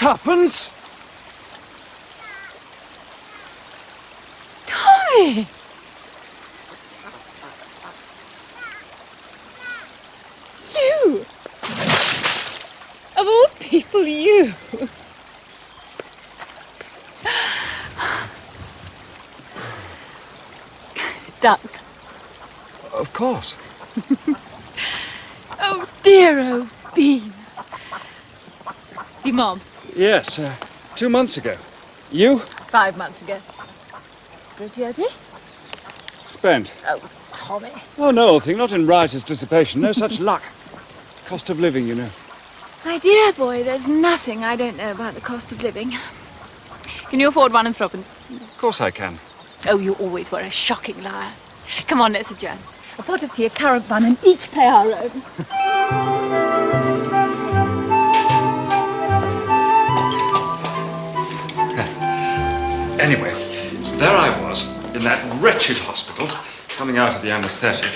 Tuppence! Tommy! You! Of all people, you! Ducks. Of course. Oh, dear, oh, Bean. Your mom? Yes, 2 months ago. You? 5 months ago. Gratuity? Spent. Oh, Tommy. Oh, no, old thing, not in riotous dissipation. No such luck. Cost of living, you know. My dear boy, there's nothing I don't know about the cost of living. Can you afford 1 and 3pence? Of course I can. Oh, you always were a shocking liar. Come on, let's adjourn. A pot of tea, a currant bun, and each pay our own. Anyway, there I was, in that wretched hospital, coming out of the anaesthetic,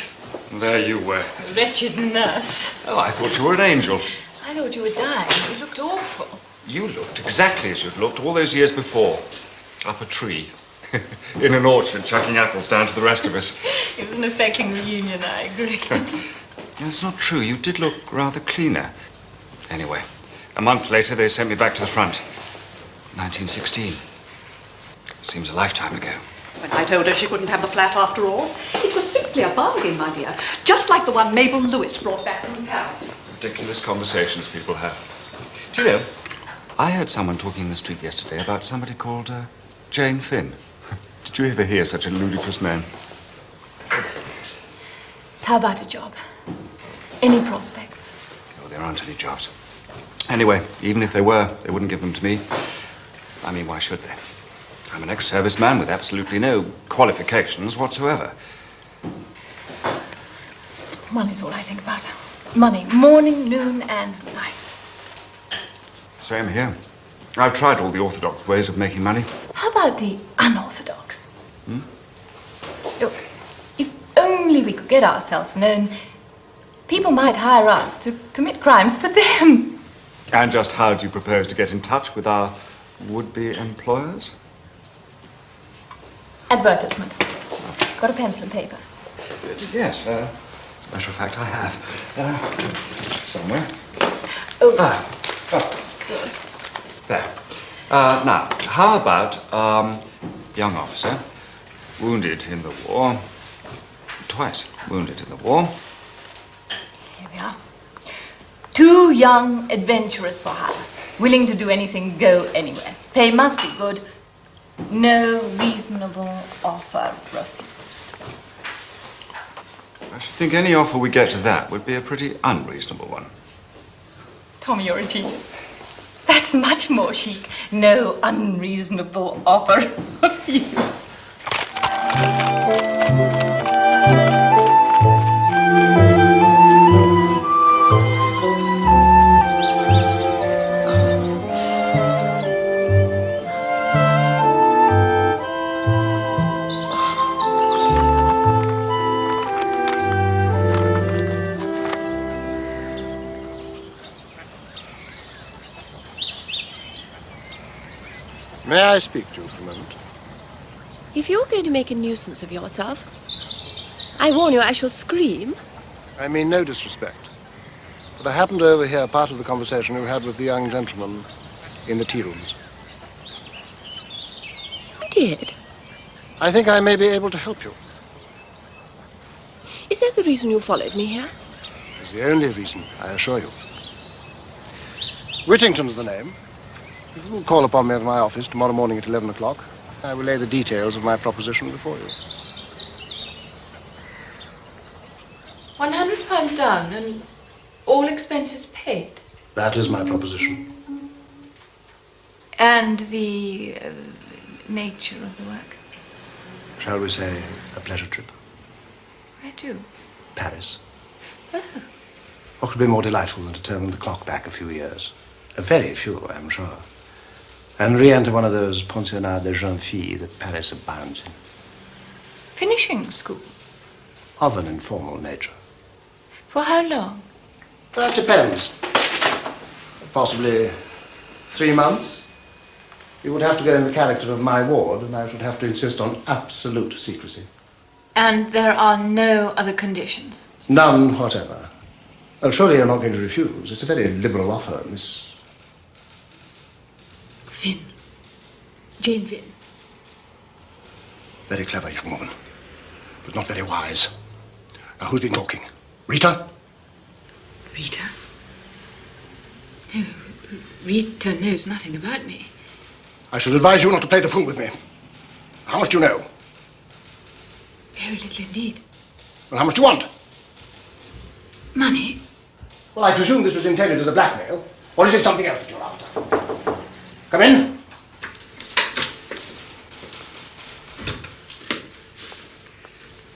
and there you were. A wretched nurse. Oh, I thought you were an angel. I thought you were dying. You looked awful. You looked exactly as you'd looked all those years before. Up a tree. In an orchard, chucking apples down to the rest of us. It was an affecting reunion, I agree. It's not true. You did look rather cleaner. Anyway, a month later, they sent me back to the front. 1916. Seems a lifetime ago. When I told her she couldn't have the flat after all, it was simply a bargain, my dear. Just like the one Mabel Lewis brought back from Paris. Ridiculous conversations people have. Do you know, I heard someone talking in the street yesterday about somebody called Jane Finn. Did you ever hear such a ludicrous name? How about a job? Any prospects? Oh, there aren't any jobs. Anyway, even if there were, they wouldn't give them to me. I mean, why should they? I'm an ex-serviceman with absolutely no qualifications whatsoever. Money's all I think about. Money, morning, noon, and night. Same here. I've tried all the orthodox ways of making money. How about the unorthodox? Look, if only we could get ourselves known, people might hire us to commit crimes for them. And just how do you propose to get in touch with our would-be employers? Advertisement. Got a pencil and paper? Yes, as a matter of fact, I have. Somewhere. Oh. Good. There. Now, how about, young officer, wounded in the war, twice wounded in the war. Here we are. 2 young adventurous for hire, willing to do anything, go anywhere. Pay must be good. No reasonable offer refused. I should think any offer we get to that would be a pretty unreasonable one. Tommy, you're a genius. That's much more chic. No unreasonable offer refused. May I speak to you for a moment? If you're going to make a nuisance of yourself, I warn you I shall scream. I mean no disrespect, but I happened to overhear part of the conversation you had with the young gentleman in the tea rooms. You did? I think I may be able to help you. Is that the reason you followed me here? It's the only reason, I assure you. Whittington's the name. If you will call upon me at my office tomorrow morning at 11 o'clock, I will lay the details of my proposition before you. £100 down and all expenses paid. That is my proposition. And the nature of the work? Shall we say a pleasure trip? Where to? Paris. Oh. What could be more delightful than to turn the clock back a few years? A very few, I'm sure. And re-enter one of those pensionnats de jeunes filles that Paris abounds in. Finishing school? Of an informal nature. For how long? That depends. Possibly 3 months. You would have to go in the character of my ward, and I should have to insist on absolute secrecy. And there are no other conditions? None whatever. Oh, surely you're not going to refuse. It's a very liberal offer, Miss... Finn. Jane Finn. Very clever young woman, but not very wise. Now, who's been talking? Rita? Rita? No, Rita knows nothing about me. I should advise you not to play the fool with me. How much do you know? Very little indeed. Well, how much do you want? Money? Well, I presume this was intended as a blackmail. Or is it something else that you're after? Come in.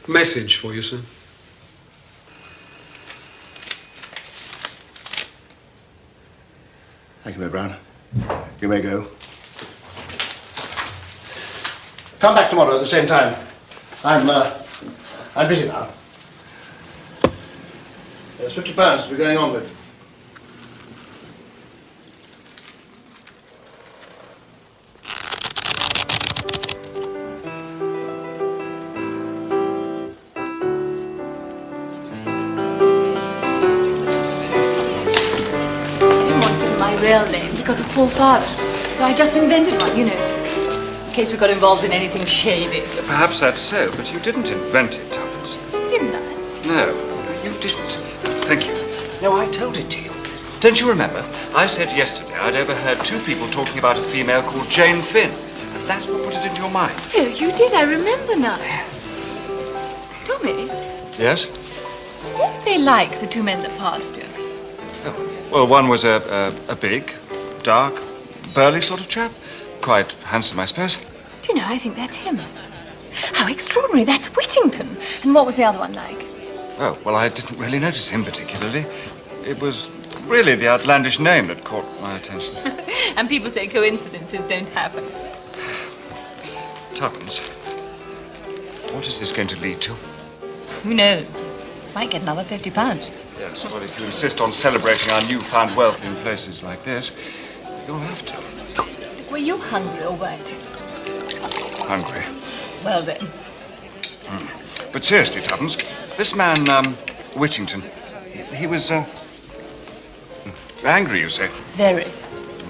Message for you, sir. Thank you, Miss Brown. You may go. Come back tomorrow at the same time. I'm busy now. There's £50 to be going on with. Real name because of poor father. So I just invented one, you know, in case we got involved in anything shady. Perhaps that's so, but you didn't invent it, Tuppence. Didn't I? No, you didn't. Thank you. No, I told it to you. Don't you remember? I said yesterday I'd overheard 2 people talking about a female called Jane Finn. And that's what put it into your mind. So you did, I remember now. Tommy? Yes? What were they like, the 2 men that passed you? Well, one was a big, dark, burly sort of chap. Quite handsome, I suppose. Do you know, I think that's him. How extraordinary, that's Whittington. And what was the other one like? Oh, well, I didn't really notice him particularly. It was really the outlandish name that caught my attention. And people say coincidences don't happen. Tuppence, what is this going to lead to? Who knows? Might get another £50. Yes, well, if you insist on celebrating our newfound wealth in places like this, you'll have to. Were you hungry or weren't you? Hungry. Well then. But seriously, Tuppence, this man, Whittington, he was, angry, you say? Very.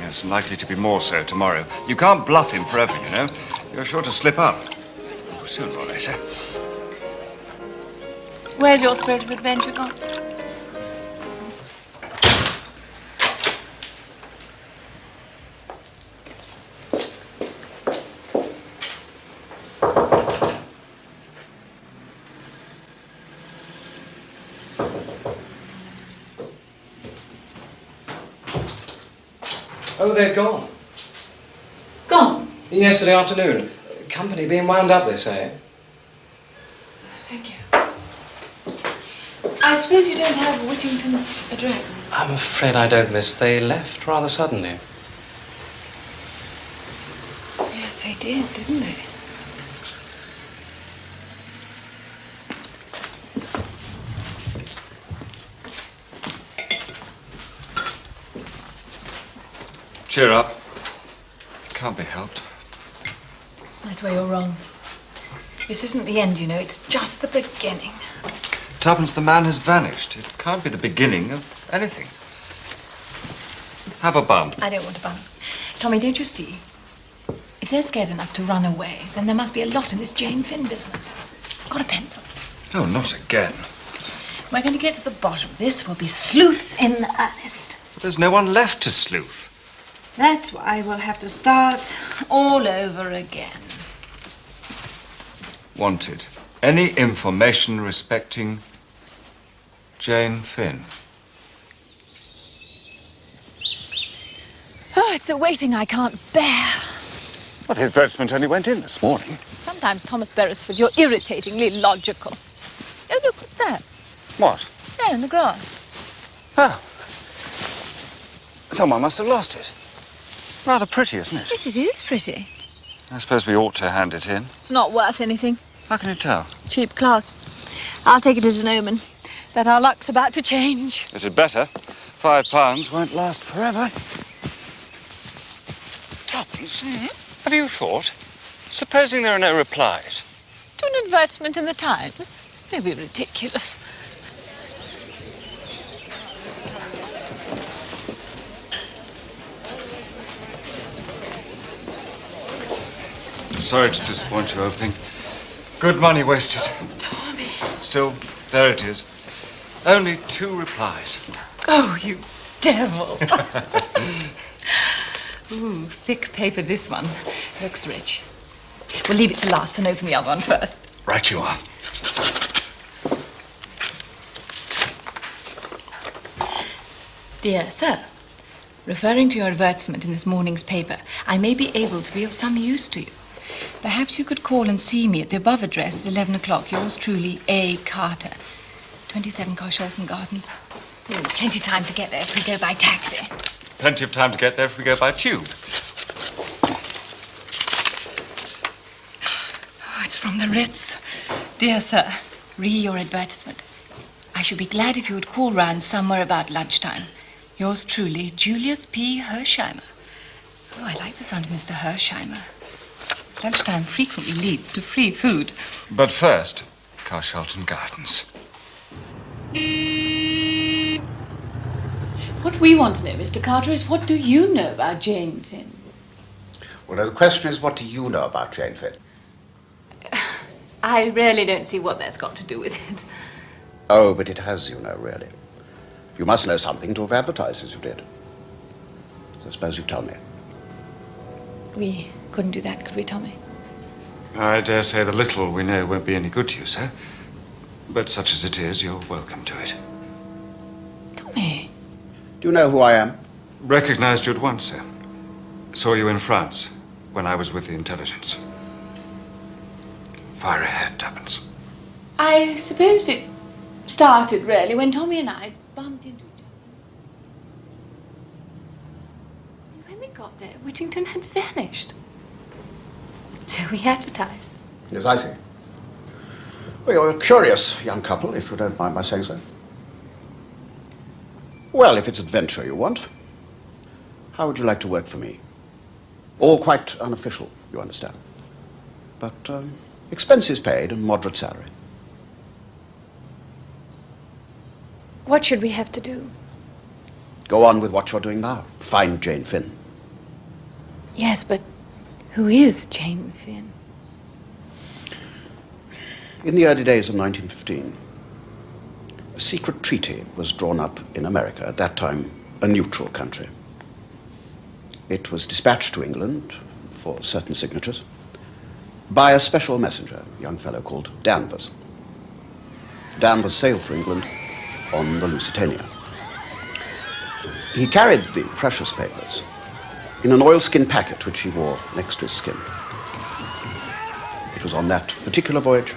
Yes, and likely to be more so tomorrow. You can't bluff him forever, you know. You're sure to slip up. Sooner or later. Where's your spirit of adventure gone? Oh, they've gone. Gone? Yesterday afternoon. Company being wound up, they say. Thank you. I suppose you don't have Whittington's address? I'm afraid I don't, miss. They left rather suddenly. Yes, they did, didn't they? Cheer up. Can't be helped. That's where you're wrong. This isn't the end, you know. It's just the beginning. Tuppence, the man has vanished. It can't be the beginning of anything. Have a bun. I don't want a bun. Tommy, don't you see? If they're scared enough to run away, then there must be a lot in this Jane Finn business. Got a pencil? Oh, not again. We're going to get to the bottom of this. We'll be sleuths in earnest. There's no one left to sleuth. That's why we'll have to start all over again. Wanted. Any information respecting Jane Finn? Oh, it's the waiting I can't bear. Well, the advertisement only went in this morning. Sometimes, Thomas Beresford, you're irritatingly logical. Oh, look, what's that? What? There, in the grass. Oh. Someone must have lost it. Rather pretty, isn't it? Yes, it is pretty. I suppose we ought to hand it in. It's not worth anything. How can you tell? Cheap class. I'll take it as an omen that our luck's about to change. It had better. £5 won't last forever. Tuppence, have you thought? Supposing there are no replies. To an advertisement in the Times? They'd be ridiculous. Sorry to disappoint you, old thing. Good money wasted. Tommy. Still, there it is. Only 2 replies. Oh, you devil. Ooh, thick paper, this one. Looks rich. We'll leave it to last and open the other one first. Right you are. Dear Sir, referring to your advertisement in this morning's paper, I may be able to be of some use to you. Perhaps you could call and see me at the above address at 11 o'clock. Yours truly, A. Carter, 27 Carshalton Gardens. Plenty time to get there if we go by taxi. Plenty of time to get there if we go by tube. Oh, it's from the Ritz. Dear Sir, re your advertisement. I should be glad if you would call round somewhere about lunchtime. Yours truly, Julius P. Hersheimer. Oh, I like the sound of Mr. Hersheimer. Lunchtime frequently leads to free food. But first, Carshalton Gardens. What we want to know, Mr. Carter, is what do you know about Jane Finn? Well, the question is, what do you know about Jane Finn? I really don't see what that's got to do with it. Oh, but it has, you know, really. You must know something to have advertised as you did. So suppose you tell me. We couldn't do that, could we, Tommy? I dare say the little we know won't be any good to you, sir. But such as it is, you're welcome to it. Tommy. Do you know who I am? Recognized you at once, sir. Saw you in France when I was with the intelligence. Fire ahead, Tuppence. I suppose it started, really, when Tommy and I bumped into each other. And when we got there, Whittington had vanished. So we advertised. Yes, I see. Well, you're a curious young couple, if you don't mind my saying so. Well, if it's adventure you want, how would you like to work for me? All quite unofficial, you understand. But expenses paid and moderate salary. What should we have to do? Go on with what you're doing now. Find Jane Finn. Yes, but who is Jane Finn? In the early days of 1915, a secret treaty was drawn up in America, at that time a neutral country. It was dispatched to England for certain signatures by a special messenger, a young fellow called Danvers. Danvers sailed for England on the Lusitania. He carried the precious papers in an oilskin packet which he wore next to his skin. It was on that particular voyage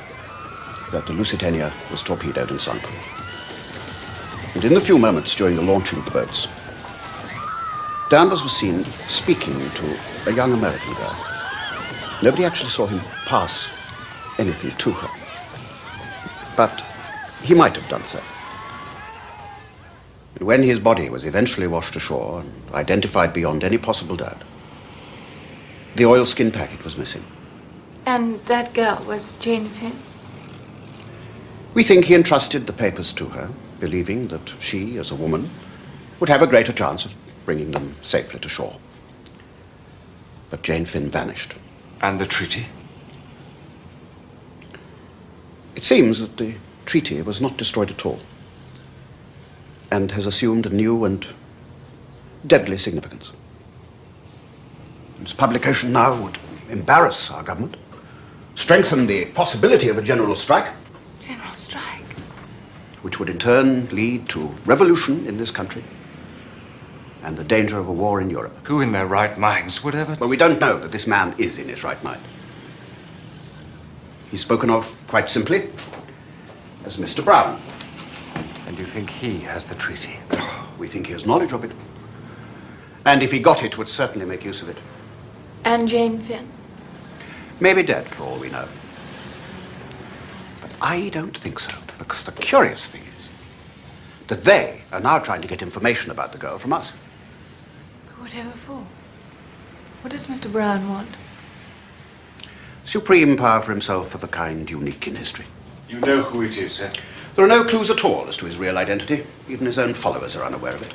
that the Lusitania was torpedoed and sunk. And in the few moments during the launching of the boats, Danvers was seen speaking to a young American girl. Nobody actually saw him pass anything to her, but he might have done so. And when his body was eventually washed ashore and identified beyond any possible doubt, the oilskin packet was missing. And that girl was Jane Finn? We think he entrusted the papers to her, believing that she, as a woman, would have a greater chance of bringing them safely to shore. But Jane Finn vanished. And the treaty? It seems that the treaty was not destroyed at all, and has assumed a new and deadly significance. Its publication now would embarrass our government, strengthen the possibility of a general strike. General strike? Which would in turn lead to revolution in this country and the danger of a war in Europe. Who in their right minds would ever... Well, we don't know that this man is in his right mind. He's spoken of, quite simply, as Mr. Brown. And you think he has the treaty? We think he has knowledge of it. And if he got it, would certainly make use of it. And Jane Finn? Maybe dead, for all we know. But I don't think so, because the curious thing is that they are now trying to get information about the girl from us. Whatever for? What does Mr. Brown want? Supreme power for himself of a kind unique in history. You know who it is, sir? There are no clues at all as to his real identity. Even his own followers are unaware of it.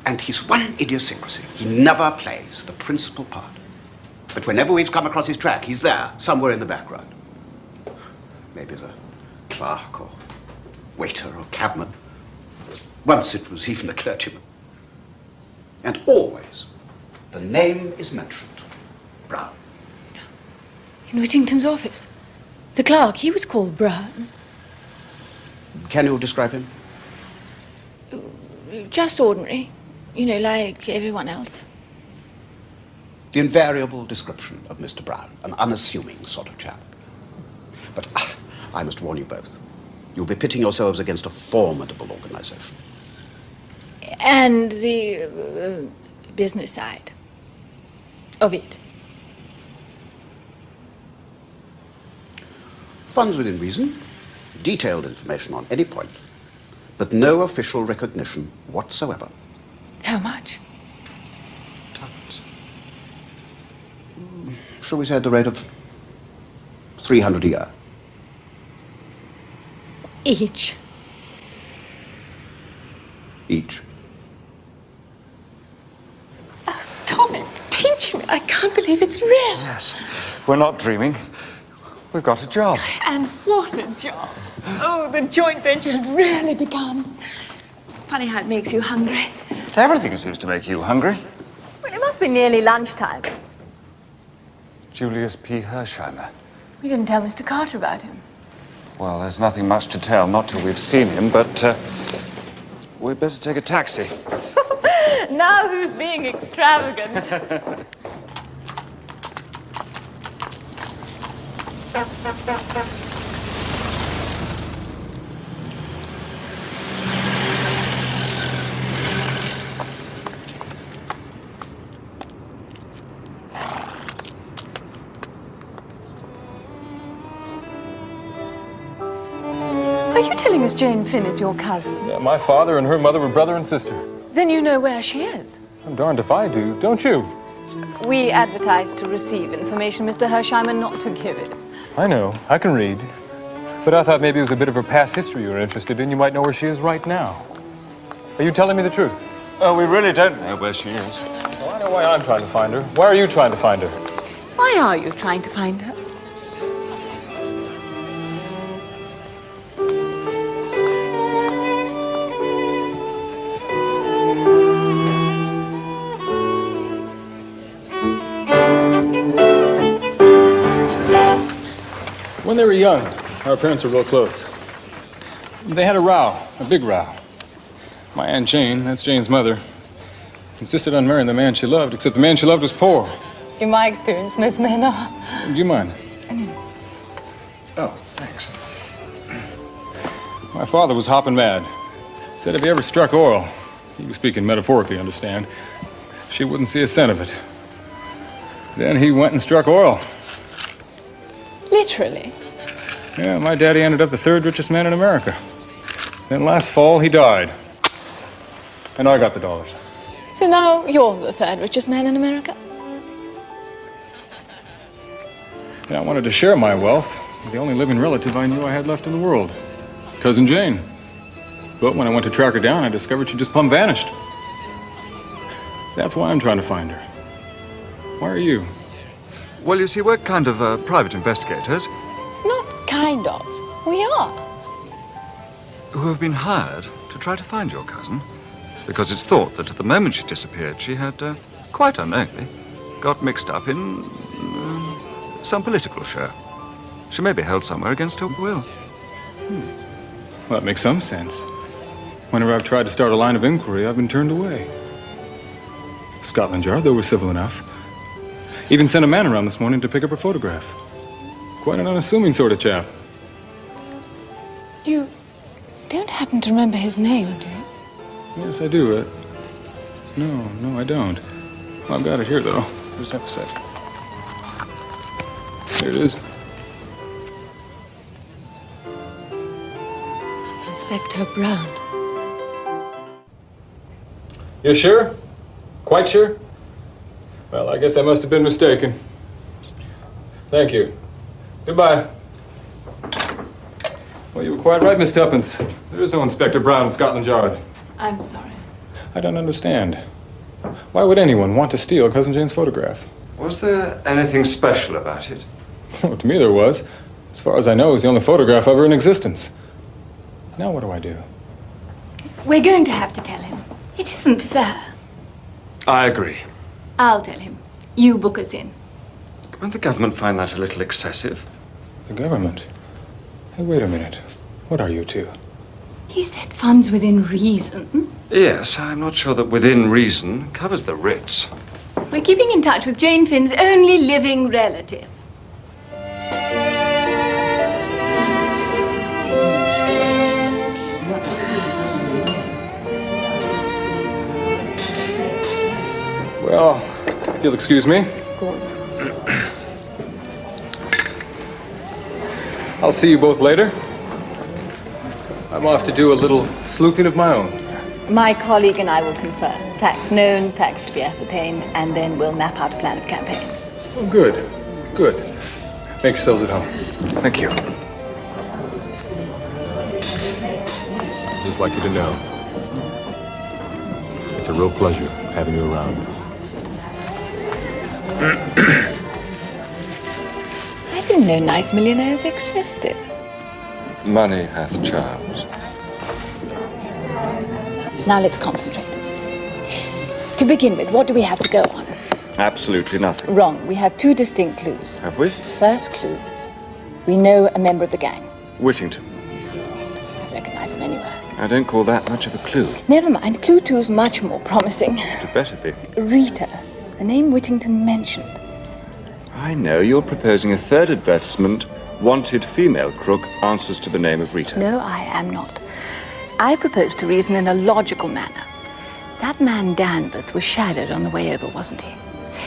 And he's one idiosyncrasy. He never plays the principal part. But whenever we've come across his track, he's there, somewhere in the background. Maybe as a clerk or waiter or cabman. Once it was even a clergyman. And always, the name is mentioned. Brown. In Whittington's office. The clerk, he was called Brown. Can you describe him? Just ordinary. You know, like everyone else. The invariable description of Mr. Brown. An unassuming sort of chap. But I must warn you both. You'll be pitting yourselves against a formidable organization. And the business side of it. Funds within reason, detailed information on any point, but no official recognition whatsoever. How much? Tuppence. Shall we say at the rate of 300 a year? Each. Each. Oh, Tommy, pinch me. I can't believe it's real. Yes. We're not dreaming. We've got a job. And what a job. Oh, the joint venture has really begun. Funny how it makes you hungry. Everything seems to make you hungry. Well, it must be nearly lunchtime. Julius P. Hersheimer. We didn't tell Mr. Carter about him. Well, there's nothing much to tell, not till we've seen him, but we'd better take a taxi. Now who's being extravagant? Are you telling us Jane Finn is your cousin? Yeah, my father and her mother were brother and sister. Then you know where she is. I'm darned if I do, don't you? We advertise to receive information, Mr. Hersheimer, not to give it. I know, I can read. But I thought maybe it was a bit of her past history you were interested in. You might know where she is right now. Are you telling me the truth? Oh, we really don't know where she is. Well, I know why I'm trying to find her. Why are you trying to find her? Why are you trying to find her? When they were young, our parents were real close. They had a row, a big row. My Aunt Jane, that's Jane's mother, insisted on marrying the man she loved, except the man she loved was poor. In my experience, most men are. Do you mind? Oh, thanks. My father was hopping mad. Said if he ever struck oil, he was speaking metaphorically, understand, she wouldn't see a cent of it. Then he went and struck oil. Literally? Yeah, my daddy ended up the third richest man in America. Then last fall, he died. And I got the dollars. So now you're the third richest man in America? And I wanted to share my wealth with the only living relative I knew I had left in the world, Cousin Jane. But when I went to track her down, I discovered she just plumb vanished. That's why I'm trying to find her. Why are you? Well, you see, we're kind of private investigators Not kind of. We are. who have been hired to try to find your cousin, because it's thought that at the moment she disappeared, she had, quite unknowingly, got mixed up in some political show. She may be held somewhere against her will. Well, that makes some sense. Whenever I've tried to start a line of inquiry, I've been turned away. Scotland Yard, they were civil enough. Even sent a man around this morning to pick up her photograph. Quite an unassuming sort of chap. You don't happen to remember his name, do you? Yes, I do. No, I don't. Well, I've got it here, though. Just have a sec. There it is. Inspector Brown. You're sure? Quite sure? Well, I guess I must have been mistaken. Thank you. Goodbye. Well, you were quite right, Miss Tuppence. There is no Inspector Brown in Scotland Yard. I'm sorry. I don't understand. Why would anyone want to steal Cousin Jane's photograph? Was there anything special about it? Well, to me there was. As far as I know, it was the only photograph of her in existence. Now what do I do? We're going to have to tell him. It isn't fair. I agree. I'll tell him. You book us in. Won't the government find that a little excessive? The government? Hey, wait a minute. What are you two? He said funds within reason. Yes, I'm not sure that within reason covers the Ritz. We're keeping in touch with Jane Finn's only living relative. Well, if you'll excuse me. Of course. I'll see you both later. I'm off to do a little sleuthing of my own. My colleague and I will confer. Facts known, facts to be ascertained, and then we'll map out a plan of campaign. Oh, good. Good. Make yourselves at home. Thank you. I'd just like you to know, it's a real pleasure having you around. I didn't know nice millionaires existed. Money hath charms. Now let's concentrate. To begin with, what do we have to go on? Absolutely nothing. Wrong. We have two distinct clues. Have we? First clue. We know a member of the gang. Whittington. I'd recognize him anywhere. I don't call that much of a clue. Never mind. Clue 2 is much more promising. It better be. Rita. The name Whittington mentioned. I know you're proposing a third advertisement. Wanted female crook answers to the name of Rita. No, I am not. I propose to reason in a logical manner. That man Danvers was shadowed on the way over, wasn't he?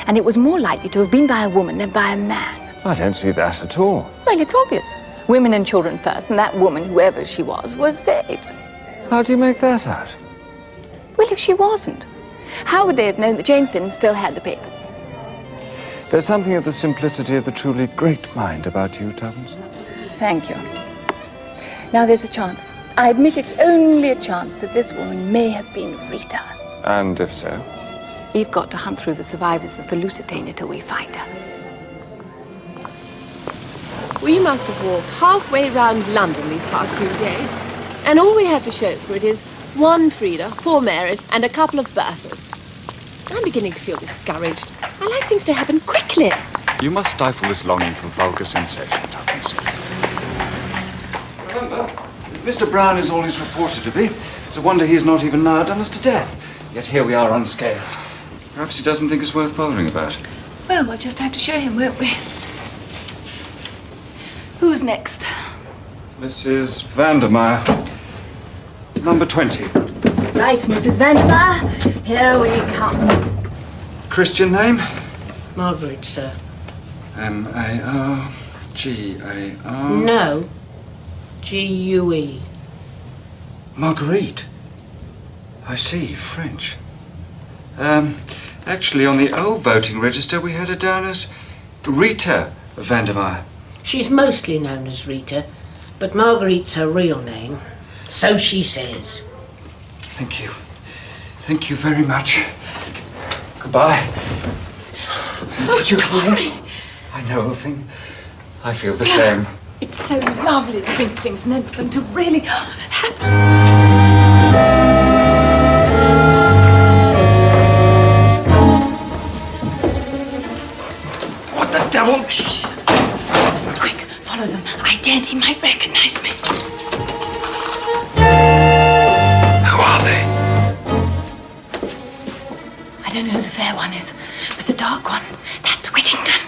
And it was more likely to have been by a woman than by a man. I don't see that at all. Well, it's obvious. Women and children first, and that woman, whoever she was saved. How do you make that out? Well, if she wasn't, how would they have known that Jane Finn still had the papers? There's something of the simplicity of the truly great mind about you, Tuppence. Thank you. Now there's a chance. I admit it's only a chance that this woman may have been Rita. And if so? We've got to hunt through the survivors of the Lusitania till we find her. We must have walked halfway round London these past few days, and all we have to show for it is 1 Frida, 4 Marys, and a couple of Berthas. I'm beginning to feel discouraged. I like things to happen quickly. You must stifle this longing for vulgar sensation, Tuppence. Remember, Mr. Brown is all he's reported to be. It's a wonder he's not even now done us to death. Yet here we are unscathed. Perhaps he doesn't think it's worth bothering about. Well, we'll just have to show him, won't we? Who's next? Mrs. Vandermire. Number 20. Right, Mrs. Vandermire. Here we come. Christian name? Margaret, sir. M-A-R-G-A-R... No. G-U-E. Marguerite. I see, French. Actually, on the old voting register, we had her down as Rita Vandermire. She's mostly known as Rita, but Marguerite's her real name. So she says. Thank you. Thank you very much. Goodbye. Did you hear? I know a thing. I feel the same. It's so lovely to think of things and then for them to really happen. What the devil? Quick, follow them. I daren't he might recognize me. Who are they? I don't know who the fair one is, but the dark one, that's Whittington.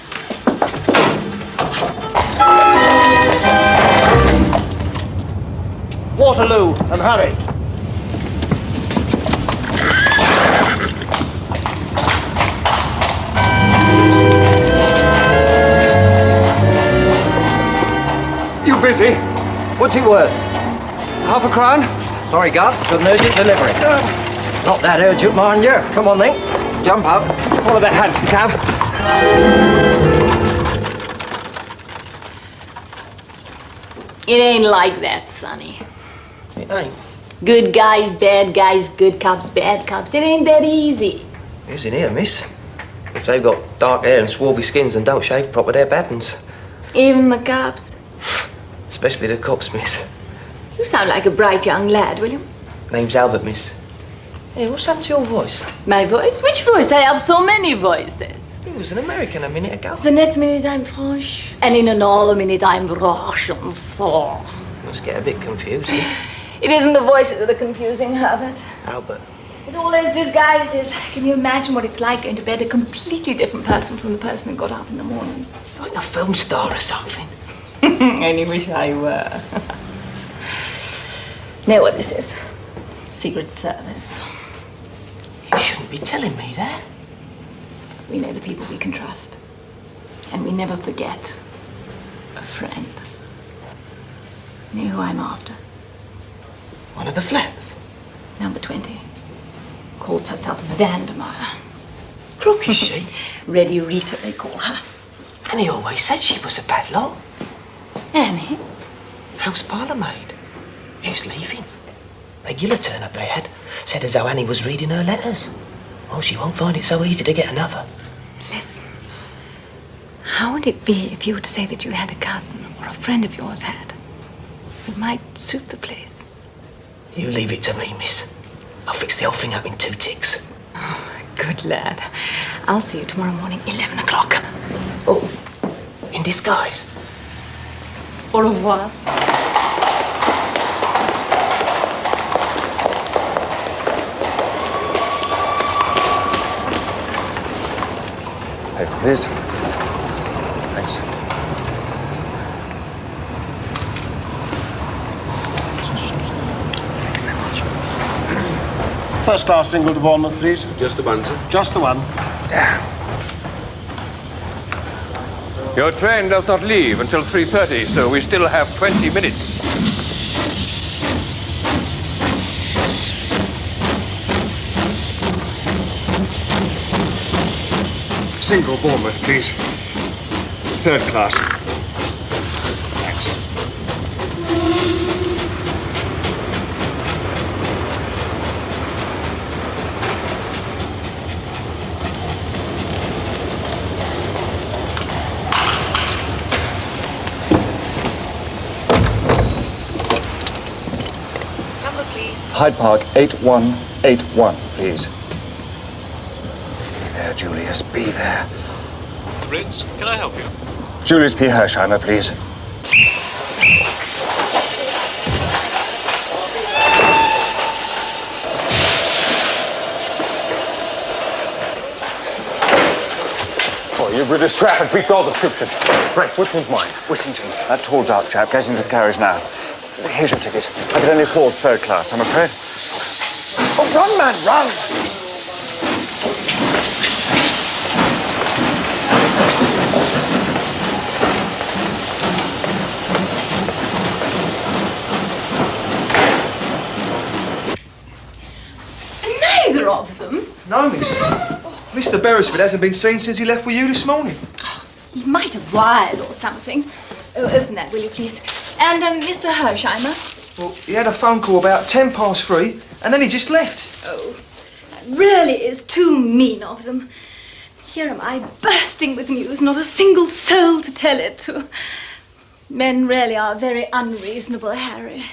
Waterloo, and hurry. You busy? What's it worth? Half a crown? Sorry, Guv, got an urgent delivery. Not that urgent, mind you. Come on, then. Jump up. Follow that hansom cab. It ain't like that, Sonny. It ain't. Good guys, bad guys, good cops, bad cops. It ain't that easy. Who's in here, miss? If they've got dark hair and swarthy skins and don't shave proper, they're bad uns. Even the cops. Especially the cops, miss. You sound like a bright young lad, will you? Name's Albert, miss. Hey, what's happened to your voice? My voice? Which voice? I have so many voices. He was an American a minute ago. The next minute I'm French, and in another minute I'm Russian, so... Must get a bit confusing. It isn't the voices that are confusing, Herbert. Albert. With all those disguises, can you imagine what it's like going to bed a completely different person from the person who got up in the morning? Like a film star or something. I only wish I were. Know what this is? Secret Service. You shouldn't be telling me that. We know the people we can trust. And we never forget a friend. Know who I'm after? One of the flats? Number 20. Calls herself Vandermire. Crook, is she? Ready Rita, they call her. Annie always said she was a bad lot. Annie? House parlour maid. She's leaving. Regular turn up they had. Said as how Annie was reading her letters. Oh, she won't find it so easy to get another. Listen. How would it be if you were to say that you had a cousin or a friend of yours had? It might suit the place. You leave it to me, miss. I'll fix the whole thing up in 2 ticks. Oh, good lad. I'll see you tomorrow morning, 11 o'clock. Oh, in disguise. Au revoir. Paper, please. Thanks. First class single to Bournemouth, please. Just the one, sir. Just the one. Damn. Your train does not leave until 3:30, so we still have 20 minutes. Single Bournemouth, please. Third class. Thanks. Hyde Park, 8181, please. Be there, Julius, be there. Prince, can I help you? Julius P. Hersheimer, please. Oh, you British traffic beats all description. Right, which one's mine? Whittington, that tall dark chap. Get into the carriage now. Here's your ticket. I can only afford third class, I'm afraid. Oh, run, man, run! Neither of them? No, miss. Mr. Beresford hasn't been seen since he left with you this morning. He might have wired or something. Oh, open that, will you, please? And Mr. Hersheimer? Well, he had a phone call about 3:10, and then he just left. Oh, that really is too mean of them. Here am I, bursting with news, not a single soul to tell it to. Men really are very unreasonable, Harry.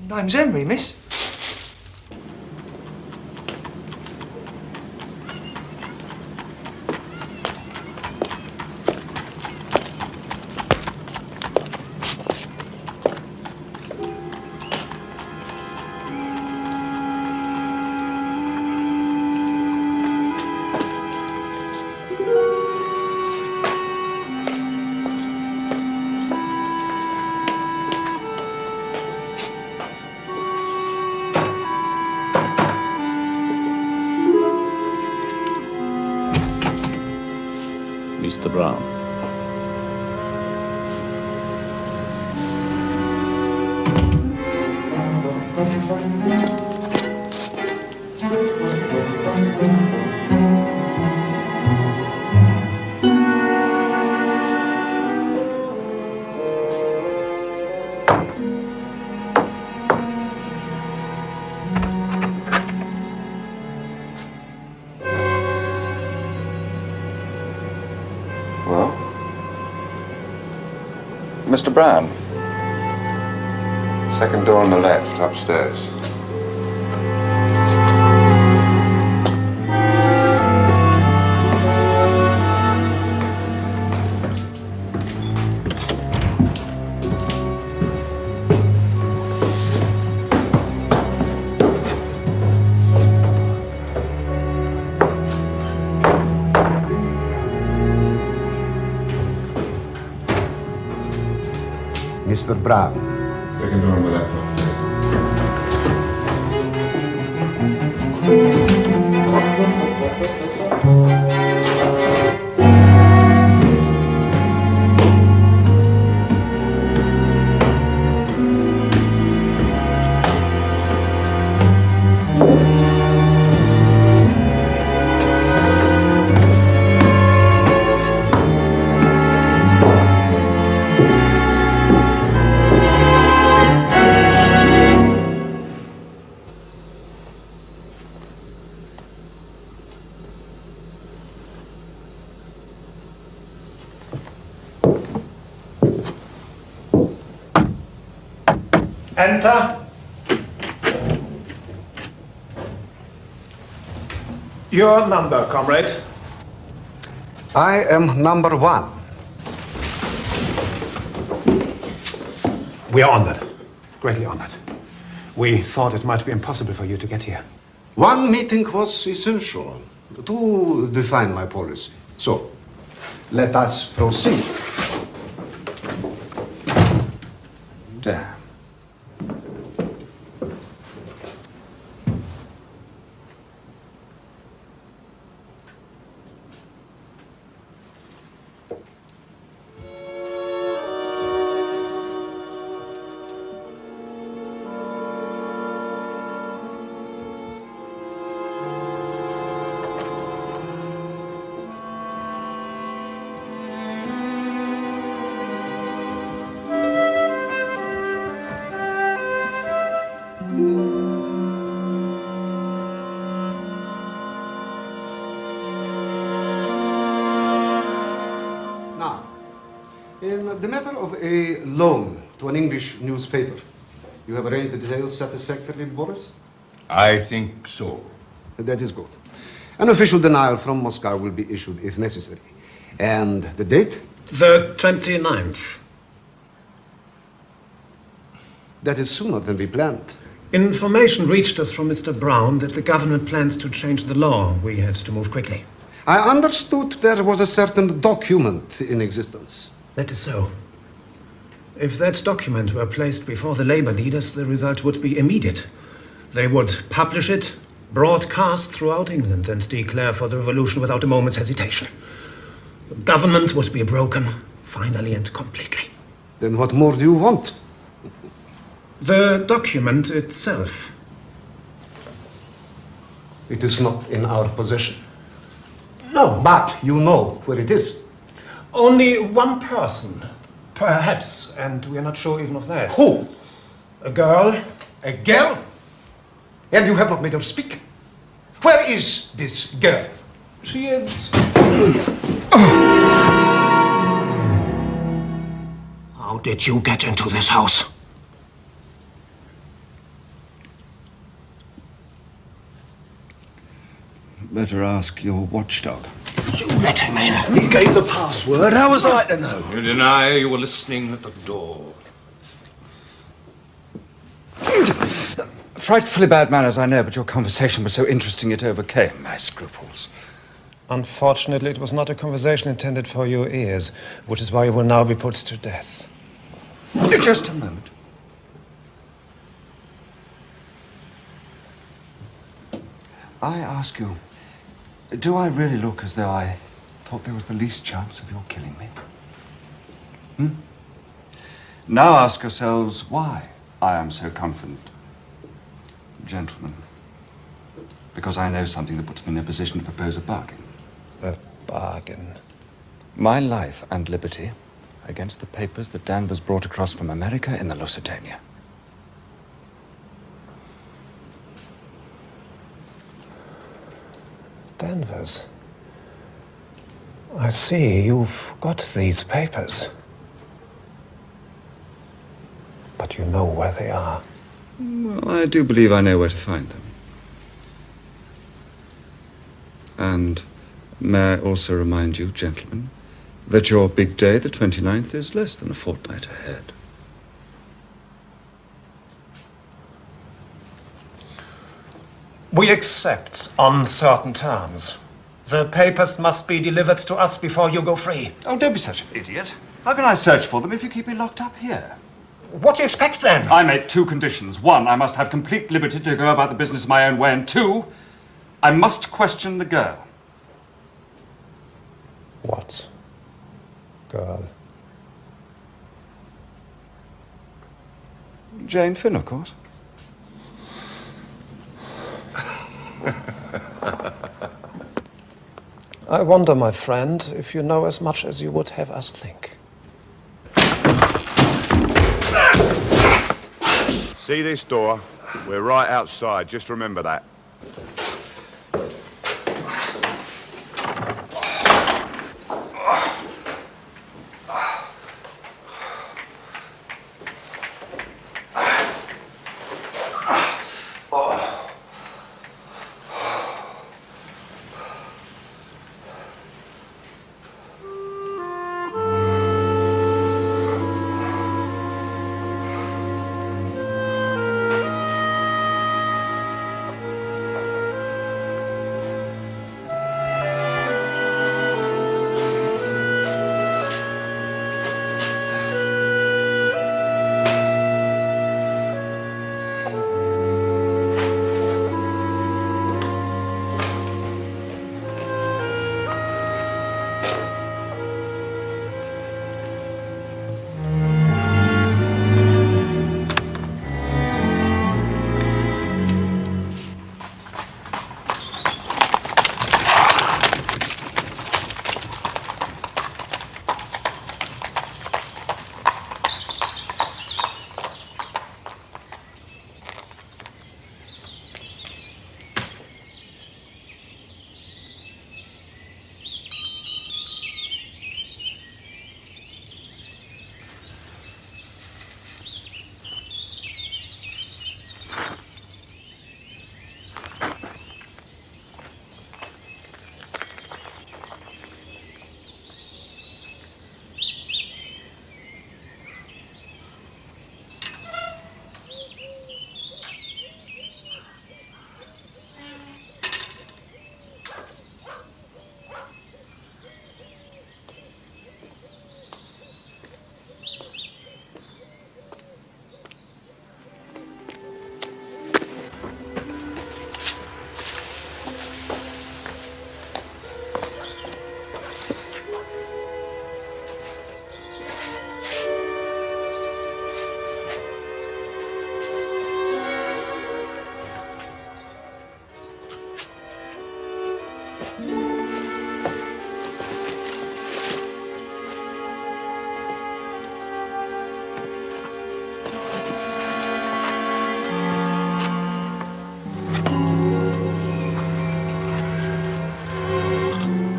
Name's Henry, miss. Mr. Brown. Mr. Brown? Second door on the left, upstairs. Mr. Brown. Second door on the left. Enter. Your number, comrade. I am number 1. We are honored. Greatly honored. We thought it might be impossible for you to get here. One meeting was essential to define my policy. So, let us proceed. Damn. The matter of a loan to an English newspaper. You have arranged the details satisfactorily, Boris? I think so. That is good. An official denial from Moscow will be issued if necessary. And the date? The 29th. That is sooner than we planned. Information reached us from Mr. Brown that the government plans to change the law. We had to move quickly. I understood there was a certain document in existence. That is so. If that document were placed before the labor leaders, the result would be immediate. They would publish it, broadcast throughout England, and declare for the revolution without a moment's hesitation. The government would be broken, finally and completely. Then what more do you want? The document itself. It is not in our possession. No. But you know where it is. Only one person, perhaps, and we are not sure even of that. Who? A girl. A girl? And you have not made her speak? Where is this girl? She is... How did you get into this house? Better ask your watchdog. You let him in. He gave the password. How was I to know? You deny you were listening at the door. Frightfully bad manners, I know, but your conversation was so interesting it overcame my scruples. Unfortunately, it was not a conversation intended for your ears, which is why you will now be put to death. Just a moment. I ask you, do I really look as though I thought there was the least chance of your killing me? Now ask yourselves why I am so confident. Gentlemen, because I know something that puts me in a position to propose a bargain. A bargain? My life and liberty against the papers that Danvers brought across from America in the Lusitania. Danvers. I see, you've got these papers. But you know where they are. Well, I do believe I know where to find them. And may I also remind you, gentlemen, that your big day, the 29th, is less than a fortnight ahead. We accept on certain terms. The papers must be delivered to us before you go free. Oh, don't be such an idiot. How can I search for them if you keep me locked up here? What do you expect, then? I make two conditions. One, I must have complete liberty to go about the business my own way. And two, I must question the girl. What girl? Jane Finn, of course. I wonder, my friend, if you know as much as you would have us think. See this door? We're right outside. Just remember that.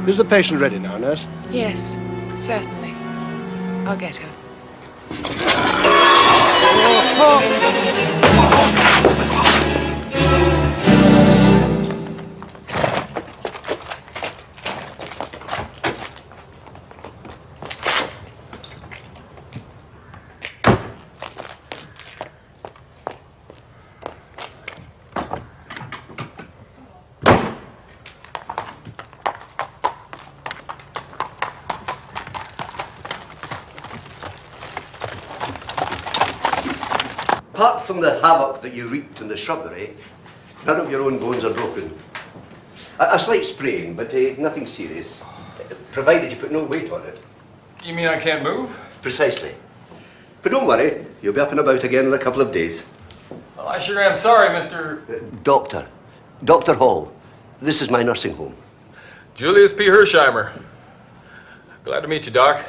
Is the patient ready now, nurse? Yes, certainly. I'll get her. Apart from the havoc that you wreaked in the shrubbery, none of your own bones are broken. A slight sprain, but nothing serious, provided you put no weight on it. You mean I can't move? Precisely. But don't worry, you'll be up and about again in a couple of days. Well, I sure am sorry, Mr. Dr. Hall. This is my nursing home. Julius P. Hersheimer. Glad to meet you, Doc.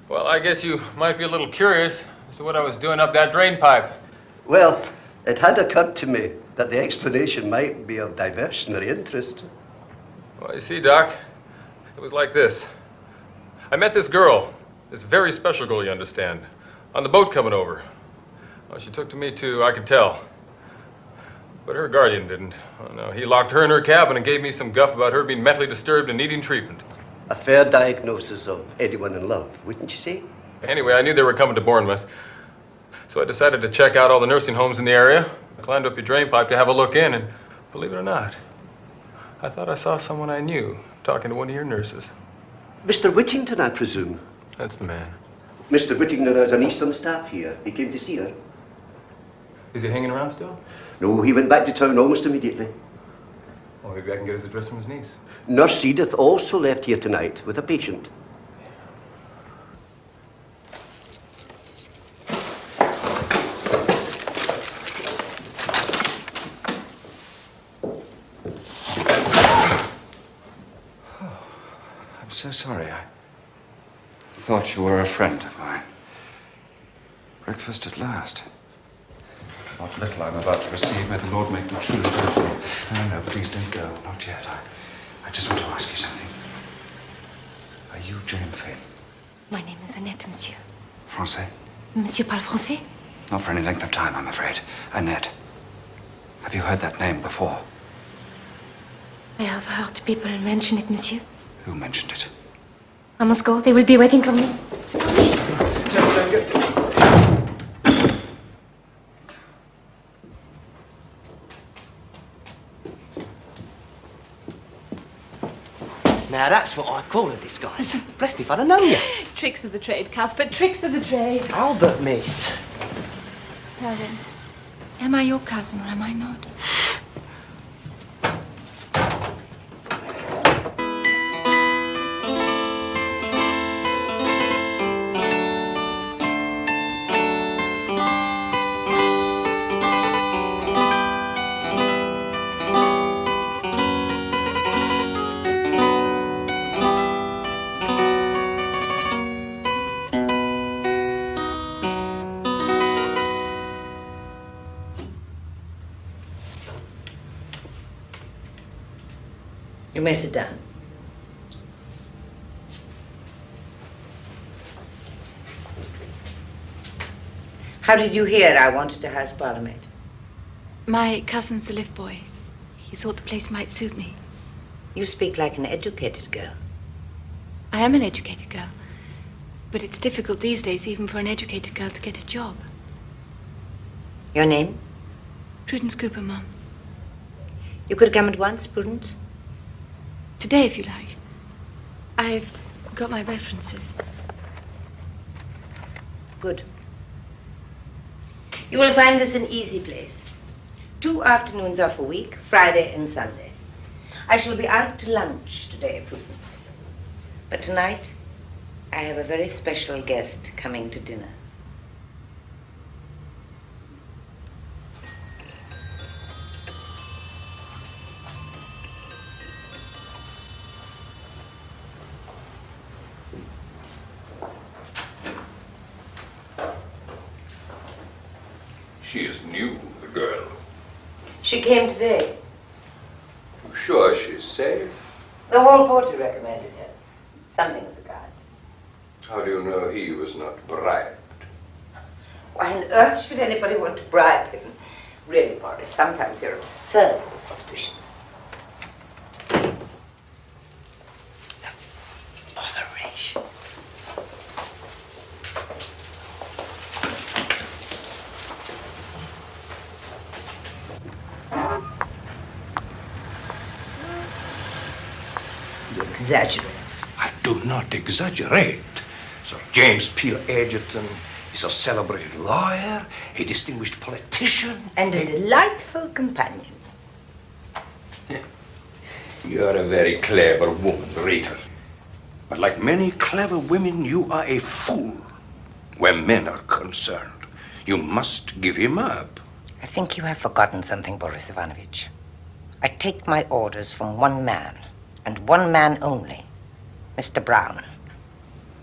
Well, I guess you might be a little curious as to what I was doing up that drain pipe. Well, it had occurred to me that the explanation might be of diversionary interest. Well, you see, Doc, it was like this. I met this girl, this very special girl, you understand, on the boat coming over. Well, she took to me, too, I could tell. But her guardian didn't. Oh, no, he locked her in her cabin and gave me some guff about her being mentally disturbed and needing treatment. A fair diagnosis of anyone in love, wouldn't you say? Anyway, I knew they were coming to Bournemouth. So I decided to check out all the nursing homes in the area. I climbed up your drain pipe to have a look in, and believe it or not, I thought I saw someone I knew talking to one of your nurses. Mr. Whittington, I presume? That's the man. Mr. Whittington has a niece on staff here. He came to see her. Is he hanging around still? No, he went back to town almost immediately. Well, maybe I can get his address from his niece. Nurse Edith also left here tonight with a patient. I'm so sorry. I thought you were a friend of mine. Breakfast at last. What little I'm about to receive, may the Lord make me truly grateful. No, please don't go. Not yet. I just want to ask you something. Are you Jane Finn? My name is Annette, monsieur. Français? Monsieur parle français? Not for any length of time, I'm afraid. Annette. Have you heard that name before? I have heard people mention it, monsieur. Who mentioned it? I must go. They will be waiting for me. Now that's what I call a disguise. Blessed if I don't know you. Tricks of the trade, Cuthbert, tricks of the trade. Albert, miss. Now then, am I your cousin or am I not? You may sit down. How did you hear I wanted a house parlourmaid? My cousin's the lift boy. He thought the place might suit me. You speak like an educated girl. I am an educated girl. But it's difficult these days even for an educated girl to get a job. Your name? Prudence Cooper, Mum. You could come at once, Prudence. Today, if you like. I've got my references. Good. You will find this an easy place. 2 afternoons off a week, Friday and Sunday. I shall be out to lunch today, Prudence. But tonight, I have a very special guest coming to dinner. She is new, the girl. She came today. You sure she's safe? The hall porter recommended her. Something of the kind. How do you know he was not bribed? Why on earth should anybody want to bribe him? Really, Boris, sometimes you're absurdly suspicious. Botheration. You exaggerate. I do not exaggerate. Sir James Peel Egerton is a celebrated lawyer, a distinguished politician, and a delightful companion. You're a very clever woman, Rita. But like many clever women, you are a fool. Where men are concerned, you must give him up. I think you have forgotten something, Boris Ivanovich. I take my orders from one man, and one man only, Mr. Brown.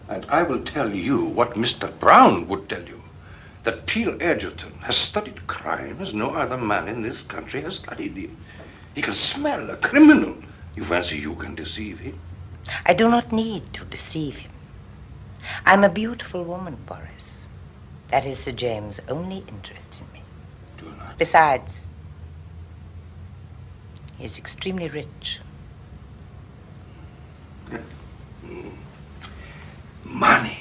And I will tell you what Mr. Brown would tell you. That Peel Egerton has studied crime as no other man in this country has studied it. He can smell a criminal. You fancy you can deceive him? I do not need to deceive him. I'm a beautiful woman, Boris. That is Sir James' only interest in me. Besides, he is extremely rich. Money.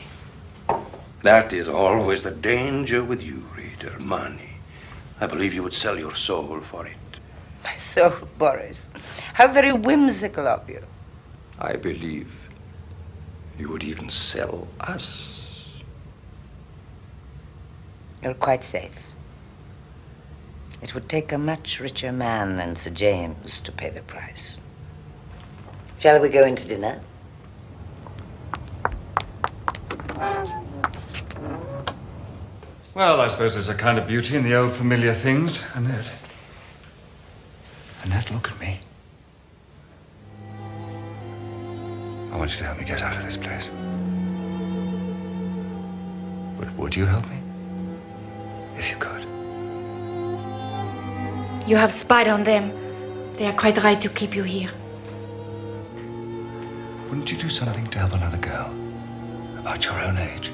That is always the danger with you, reader. Money. I believe you would sell your soul for it. My soul, Boris. How very whimsical of you. I believe you would even sell us. You're quite safe. It would take a much richer man than Sir James to pay the price. Shall we go into dinner? Well, I suppose there's a kind of beauty in the old familiar things. Annette. Annette, look at me. I want you to help me get out of this place. But would you help me? If you could. You have spied on them. They are quite right to keep you here. Wouldn't you do something to help another girl? About your own age?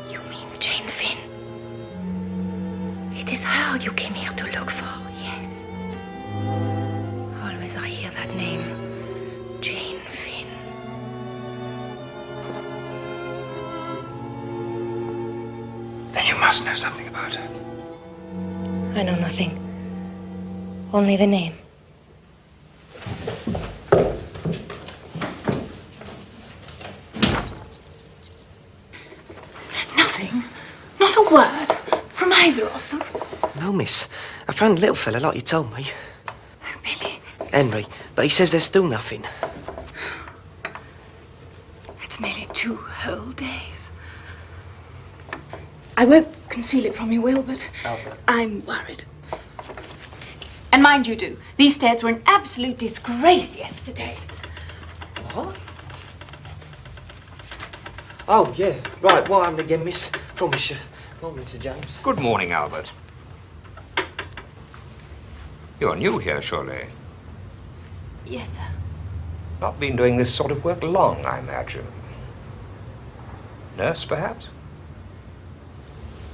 You mean Jane Finn? It is her you came here to look for, yes. Always I hear that name. Jane Finn. Then you must know something about her. I know nothing. Only the name. Nothing. Not a word from either of them. No, miss. I found a little fella like you told me. Oh, Billy. Henry, but he says there's still nothing. It's nearly 2 whole days. I won't conceal it from you, Will, but I'm worried. And mind you do, these stairs were an absolute disgrace yesterday. What? Oh, yeah. Right, what happened again, miss? Promise you. Morning, Sir James. Good morning, Albert. You're new here, surely. Yes, sir. Not been doing this sort of work long, I imagine. Nurse, perhaps?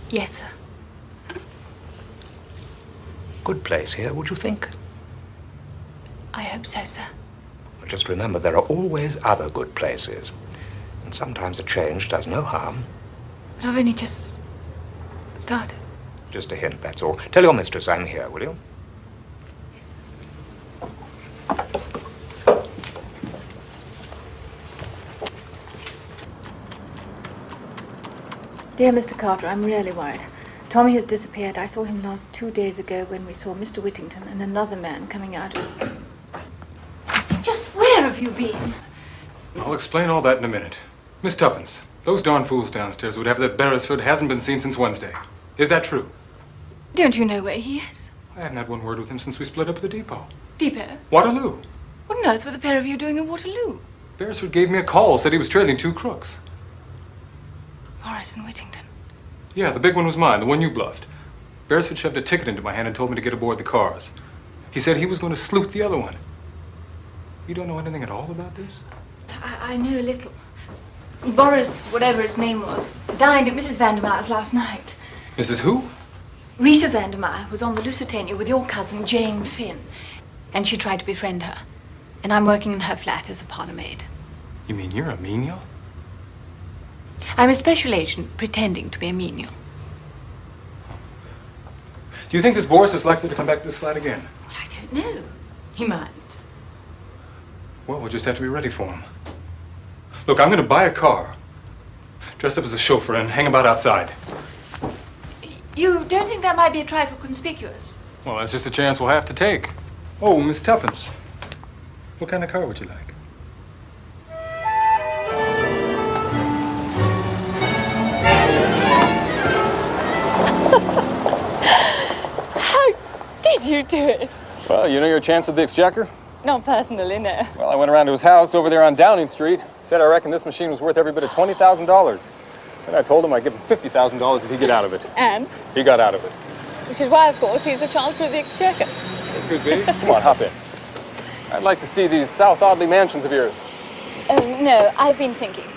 Yes, sir. Good place here, would you think? I hope so, sir. But just remember, there are always other good places. And sometimes a change does no harm. But I've only just started. Just a hint, that's all. Tell your mistress I'm here, will you? Dear Mr. Carter, I'm really worried. Tommy has disappeared. I saw him last 2 days ago when we saw Mr. Whittington and another man coming out of... Just where have you been? I'll explain all that in a minute. Miss Tuppence, those darn fools downstairs would have that Beresford hasn't been seen since Wednesday. Is that true? Don't you know where he is? I haven't had one word with him since we split up at the depot. Depot? Waterloo. What on earth were the pair of you doing at Waterloo? Beresford gave me a call, said he was trailing 2 crooks. Morris and Whittington. Yeah, the big one was mine, the one you bluffed. Beresford shoved a ticket into my hand and told me to get aboard the cars. He said he was going to sleuth the other one. You don't know anything at all about this? I know a little. Boris, whatever his name was, dined at Mrs. Vandermire's last night. Mrs. who? Rita Vandermire was on the Lusitania with your cousin, Jane Finn. And she tried to befriend her. And I'm working in her flat as a parlour maid. You mean you're a menial? I'm a special agent pretending to be a menial. Do you think this Boris is likely to come back to this flat again? Well, I don't know. He might. Well, we'll just have to be ready for him. Look, I'm going to buy a car, dress up as a chauffeur, and hang about outside. You don't think that might be a trifle conspicuous? Well, that's just a chance we'll have to take. Oh, Miss Tuppence, what kind of car would you like? How did you do it? Well, you know your chance with the exchequer? Not personally, no. Well, I went around to his house over there on Downing Street. Said I reckon this machine was worth every bit of $20,000. And I told him I'd give him $50,000 if he'd get out of it. And? He got out of it. Which is why, of course, he's the Chancellor of the Exchequer. It could be. Come on, hop in. I'd like to see these South Audley mansions of yours. Oh, no, I've been thinking.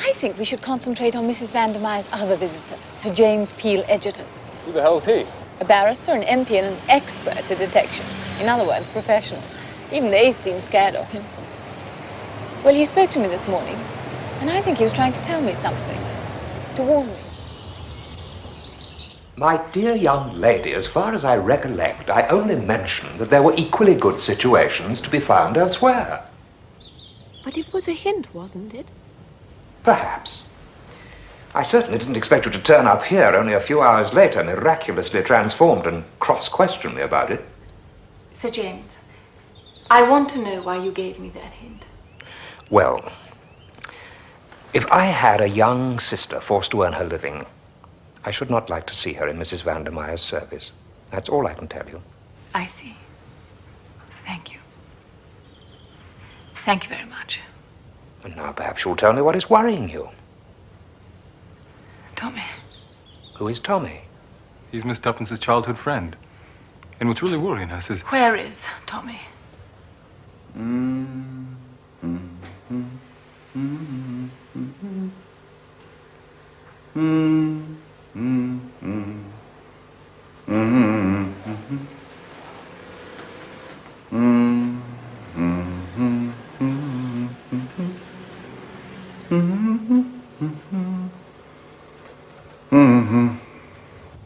I think we should concentrate on Mrs. Vandermire's other visitor, Sir James Peel Edgerton. Who the hell's he? A barrister, an MP, and an expert at detection. In other words, professional. Even they seem scared of him. Well, he spoke to me this morning, and I think he was trying to tell me something. To warn me. My dear young lady, as far as I recollect, I only mentioned that there were equally good situations to be found elsewhere. But it was a hint, wasn't it? Perhaps. I certainly didn't expect you to turn up here only a few hours later, miraculously transformed, and cross-question me about it. Sir James, I want to know why you gave me that hint. Well, if I had a young sister forced to earn her living, I should not like to see her in Mrs. Vandermire's service. That's all I can tell you. I see. Thank you. Thank you very much. And now perhaps you'll tell me what is worrying you. Tommy. Who is Tommy? He's Miss Tuppence's childhood friend. And what's really worrying us is... Where is Tommy?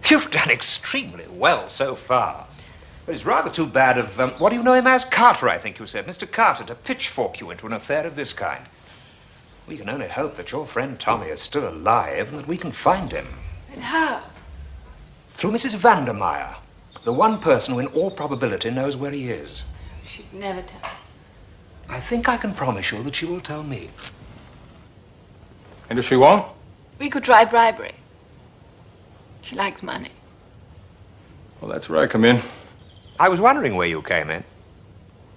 You've done extremely well so far. But it's rather too bad of, what do you know him as? Carter, I think you said. Mr. Carter, to pitchfork you into an affair of this kind. We can only hope that your friend Tommy is still alive and that we can find him. But how? Through Mrs. Vandermire, the one person who in all probability knows where he is. She'd never tell us. I think I can promise you that she will tell me. And if she won't? We could try bribery. She likes money. Well, that's where I come in. I was wondering where you came in.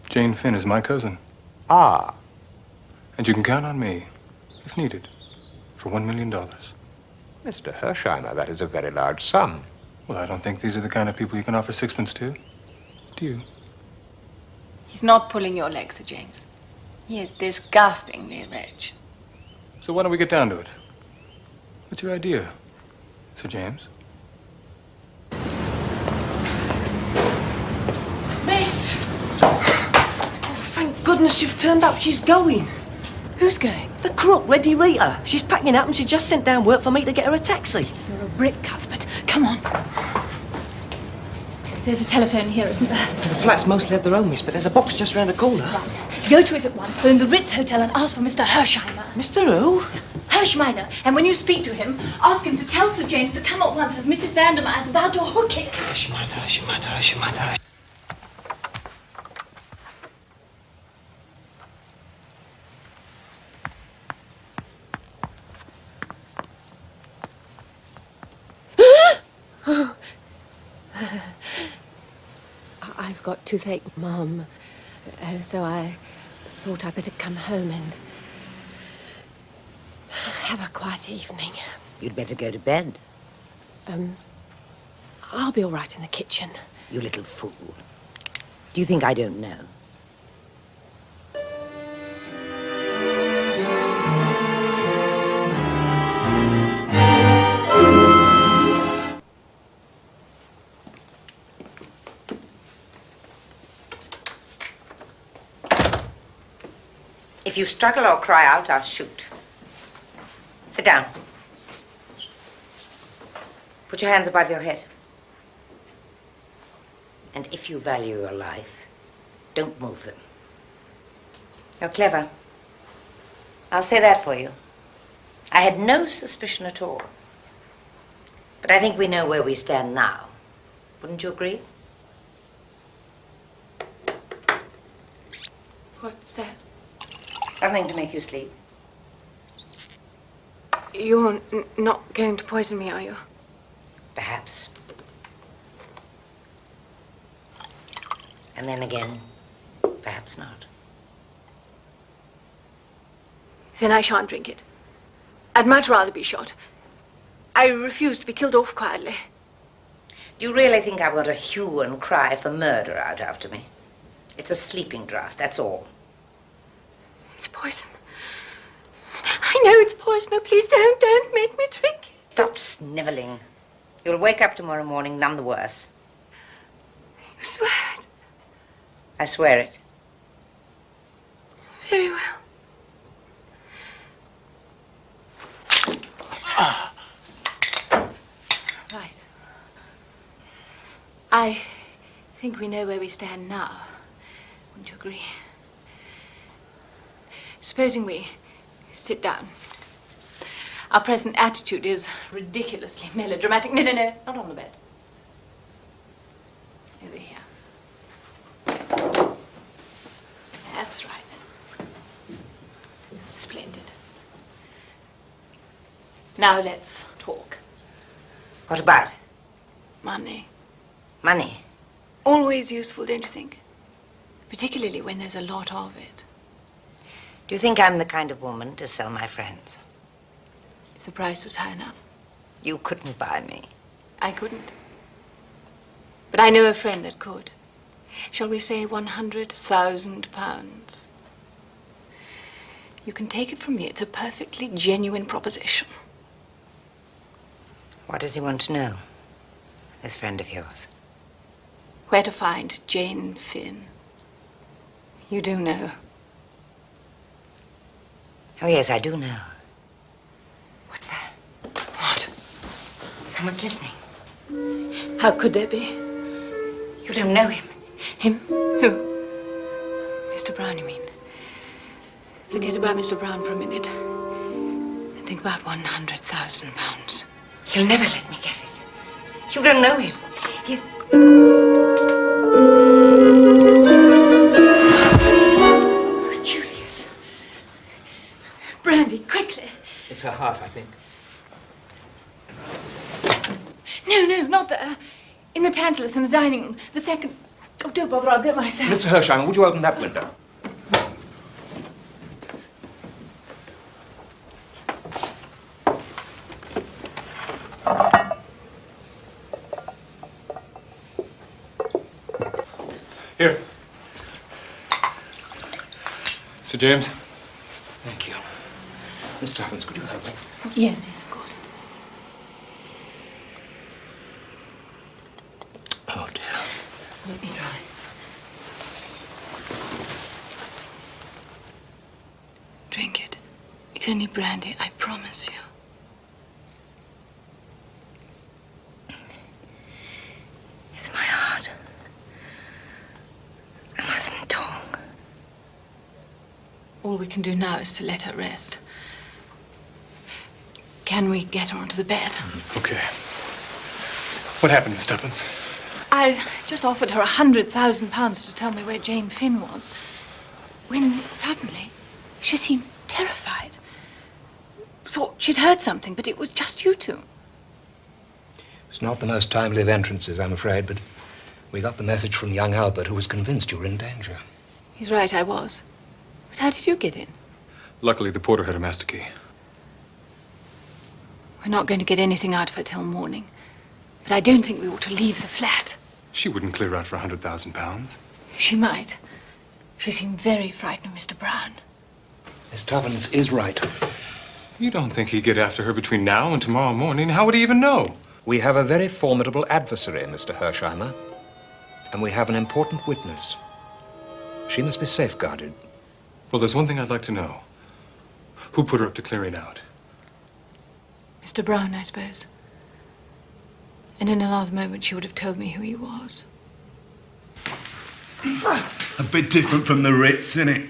Jane Finn is my cousin. Ah. And you can count on me, if needed, for $1 million. Mr. Hersheimer, that is a very large sum. Well, I don't think these are the kind of people you can offer sixpence to. Do you? He's not pulling your leg, Sir James. He is disgustingly rich. So why don't we get down to it? What's your idea, Sir James? Miss! Oh, thank goodness you've turned up. She's going. Who's going? The crook, Reddy Rita. She's packing up and she just sent down word for me to get her a taxi. You're a brick, Cuthbert. Come on. There's a telephone here, isn't there? The flat's mostly at their own, miss, but there's a box just round the corner. Right. Go to it at once. Phone the Ritz Hotel and ask for Mr. Hersheimer. Mr. who? Hersheimer. And when you speak to him, ask him to tell Sir James to come at once as Mrs. Vandermire is about to hook it. Hersheimer. I've got toothache, Mum, so I thought I'd better come home and have a quiet evening. You'd better go to bed. I'll be all right in the kitchen. You little fool. Do you think I don't know? If you struggle or cry out, I'll shoot. Sit down. Put your hands above your head. And if you value your life, don't move them. You're clever. I'll say that for you. I had no suspicion at all. But I think we know where we stand now. Wouldn't you agree? What's that? Something to make you sleep. You're not going to poison me, are you? Perhaps. And then again, perhaps not. Then I shan't drink it. I'd much rather be shot. I refuse to be killed off quietly. Do you really think I want to hue and cry for murder out after me? It's a sleeping draught, that's all. It's poison. I know it's poison. No, please don't make me drink it. Stop snivelling. You'll wake up tomorrow morning none the worse. You swear it? I swear it. Very well. Right. I think we know where we stand now. Wouldn't you agree? Supposing we sit down. Our present attitude is ridiculously melodramatic. No, not on the bed. Over here. That's right. Splendid. Now let's talk. What about? Money. Money? Always useful, don't you think? Particularly when there's a lot of it. Do you think I'm the kind of woman to sell my friends? If the price was high enough. You couldn't buy me. I couldn't. But I know a friend that could. Shall we say £100,000? You can take it from me. It's a perfectly genuine proposition. What does he want to know, this friend of yours? Where to find Jane Finn. You do know. Oh, yes, I do know. What's that? What? Someone's listening. How could there be? You don't know him. Him? Who? Mr. Brown, you mean? Forget about Mr. Brown for a minute. And think about £100,000. He'll never let me get it. You don't know him. He's... Oh, Julius. Brandy, quickly. It's her heart, I think. No, not there. In the Tantalus in the dining room. The second... Oh, don't bother, I'll go myself. Mr. Hersheimer, would you open that window? Here. Sir James. Thank you. Miss Tuppence, could you help me? Yes, of course. Oh, dear. Let me try. Drink it. It's only brandy, I promise you. It's my heart. I mustn't talk. All we can do now is to let her rest. Can we get her onto the bed? Okay. What happened, Miss Tuppence? I just offered her £100,000 to tell me where Jane Finn was, when suddenly she seemed terrified. Thought she'd heard something, but it was just you two. It's not the most timely of entrances, I'm afraid, but we got the message from young Albert, who was convinced you were in danger. He's right, I was. But how did you get in? Luckily, the porter had a master key. We're not going to get anything out of her till morning. But I don't think we ought to leave the flat. She wouldn't clear out for £100,000. She might. She seemed very frightened of Mr. Brown. Miss Tuppence is right. You don't think he'd get after her between now and tomorrow morning? How would he even know? We have a very formidable adversary, Mr. Hersheimer. And we have an important witness. She must be safeguarded. Well, there's one thing I'd like to know. Who put her up to clearing out? Mr. Brown, I suppose. And in another moment, she would have told me who he was. A bit different from the Ritz, isn't it?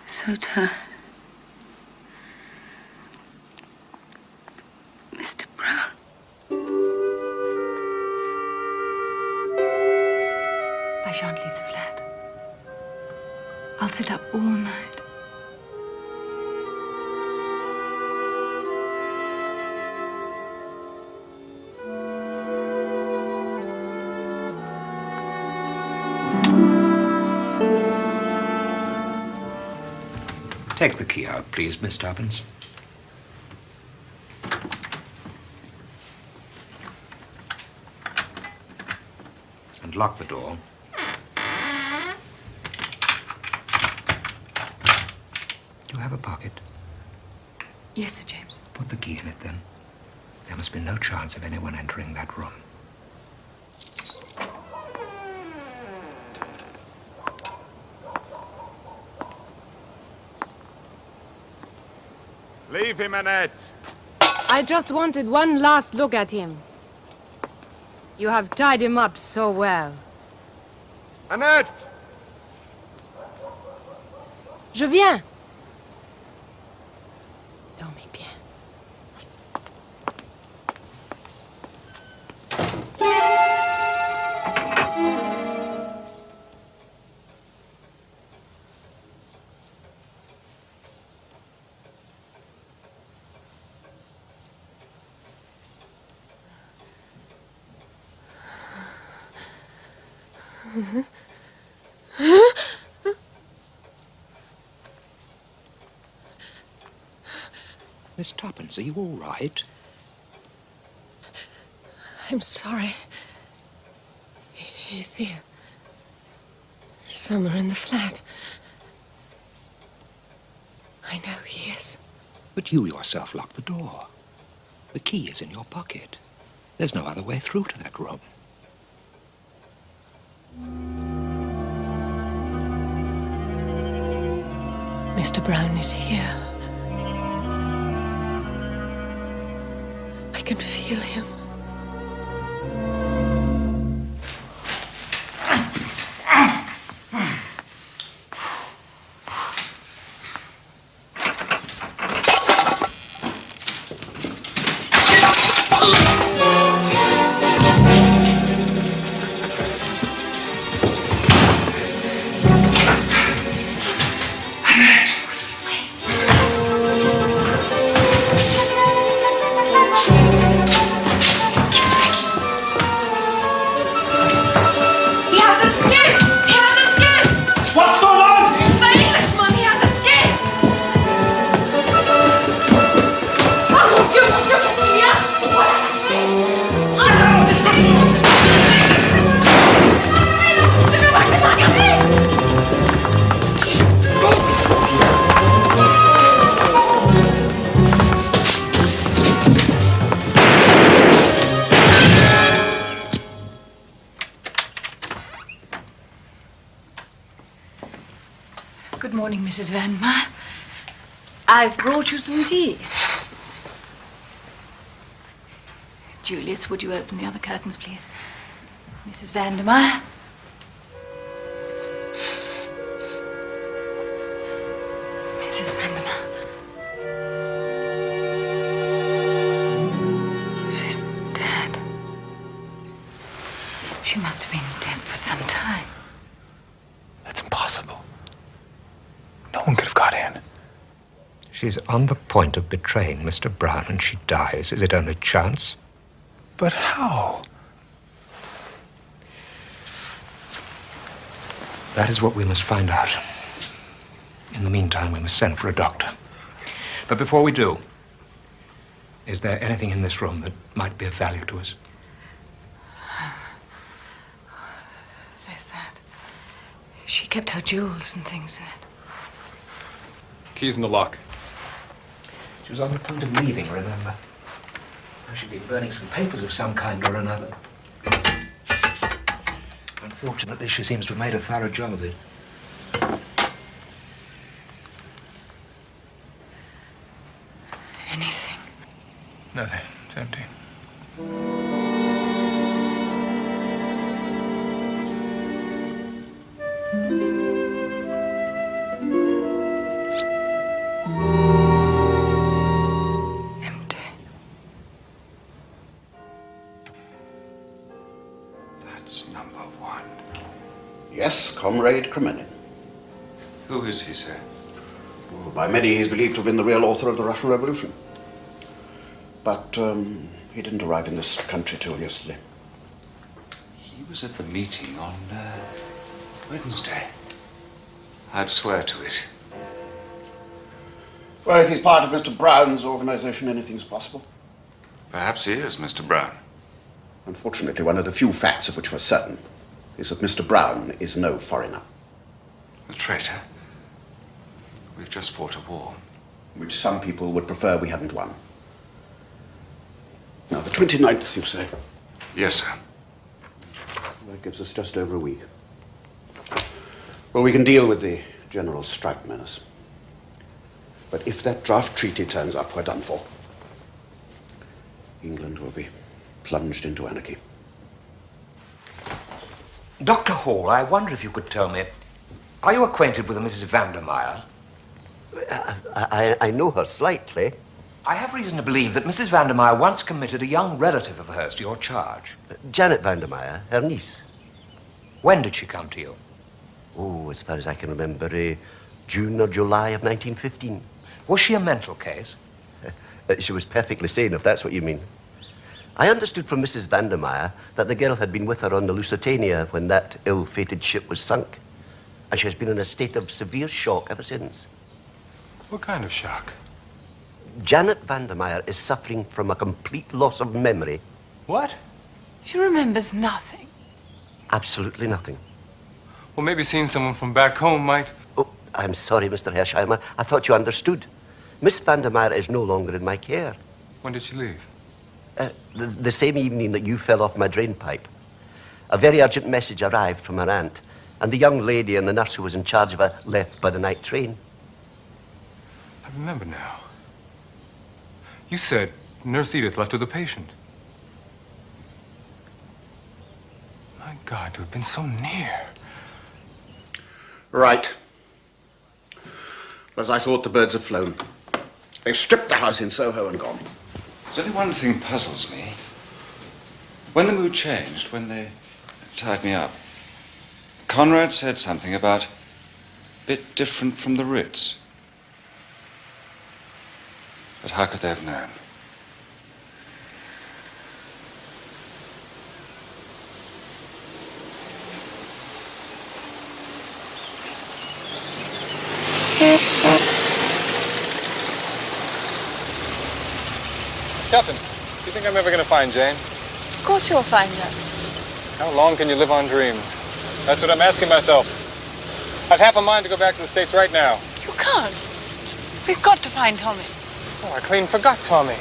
So tired. Mr. Brown. I shan't leave the flat. I'll sit up all night. Take the key out, please, Miss Tuppence. And lock the door. Do you have a pocket? Yes, Sir James. Put the key in it, then. There must be no chance of anyone entering that room. Leave him, Annette. I just wanted one last look at him. You have tied him up so well. Annette! Je viens. Dormez bien. Miss Tuppence, are you all right? I'm sorry. He's here. Somewhere in the flat. I know he is. But you yourself locked the door. The key is in your pocket. There's no other way through to that room. Mr. Brown is here. I can feel him. Good morning, Mrs. Vandermire. I've brought you some tea. Julius, would you open the other curtains, please? Mrs. Vandermire. Mrs. Vandermire. She's dead. She must have been dead for some time. That's impossible. No one could have got in. She's on the point of betraying Mr. Brown and she dies. Is it only chance? But how? That is what we must find out. In the meantime, we must send for a doctor. But before we do, is there anything in this room that might be of value to us? There's that. She kept her jewels and things in it. Keys in the lock. She was on the point of leaving, remember? She'd been burning some papers of some kind or another. Unfortunately, she seems to have made a thorough job of it. Anything? Nothing. It's empty. Yes, Comrade Kremenin. Who is he, sir? Well, by many, he's believed to have been the real author of the Russian Revolution. But he didn't arrive in this country till yesterday. He was at the meeting on Wednesday. I'd swear to it. Well, if he's part of Mr. Brown's organization, anything's possible. Perhaps he is, Mr. Brown. Unfortunately, one of the few facts of which we're certain is that Mr. Brown is no foreigner. A traitor? We've just fought a war. Which some people would prefer we hadn't won. Now, the 29th, you say? Yes, sir. That gives us just over a week. Well, we can deal with the general strike menace. But if that draft treaty turns up, we're done for. England will be plunged into anarchy. Dr. Hall, I wonder if you could tell me, are you acquainted with a Mrs. Vandermire? I know her slightly. I have reason to believe that Mrs. Vandermire once committed a young relative of hers to your charge. Janet Vandermire, her niece. When did she come to you? Oh, as far as I can remember, June or July of 1915. Was she a mental case? She was perfectly sane, if that's what you mean. I understood from Mrs. Vandermire that the girl had been with her on the Lusitania when that ill-fated ship was sunk. And she has been in a state of severe shock ever since. What kind of shock? Janet Vandermire is suffering from a complete loss of memory. What? She remembers nothing. Absolutely nothing. Well, maybe seeing someone from back home might... Oh, I'm sorry, Mr. Hersheimer. I thought you understood. Miss Vandermire is no longer in my care. When did she leave? The same evening that you fell off my drain pipe. A very urgent message arrived from her aunt, and the young lady and the nurse who was in charge of her left by the night train. I remember now. You said Nurse Edith left with a patient. My God, to have been so near. Right. As I thought, the birds have flown. They've stripped the house in Soho and gone. There's only one thing puzzles me. When the mood changed, when they tied me up, Conrad said something about a bit different from the Ritz. But how could they have known? Miss Tuppence, do you think I'm ever going to find Jane? Of course you'll find her. How long can you live on dreams? That's what I'm asking myself. I've half a mind to go back to the States right now. You can't. We've got to find Tommy. Oh, I clean forgot Tommy.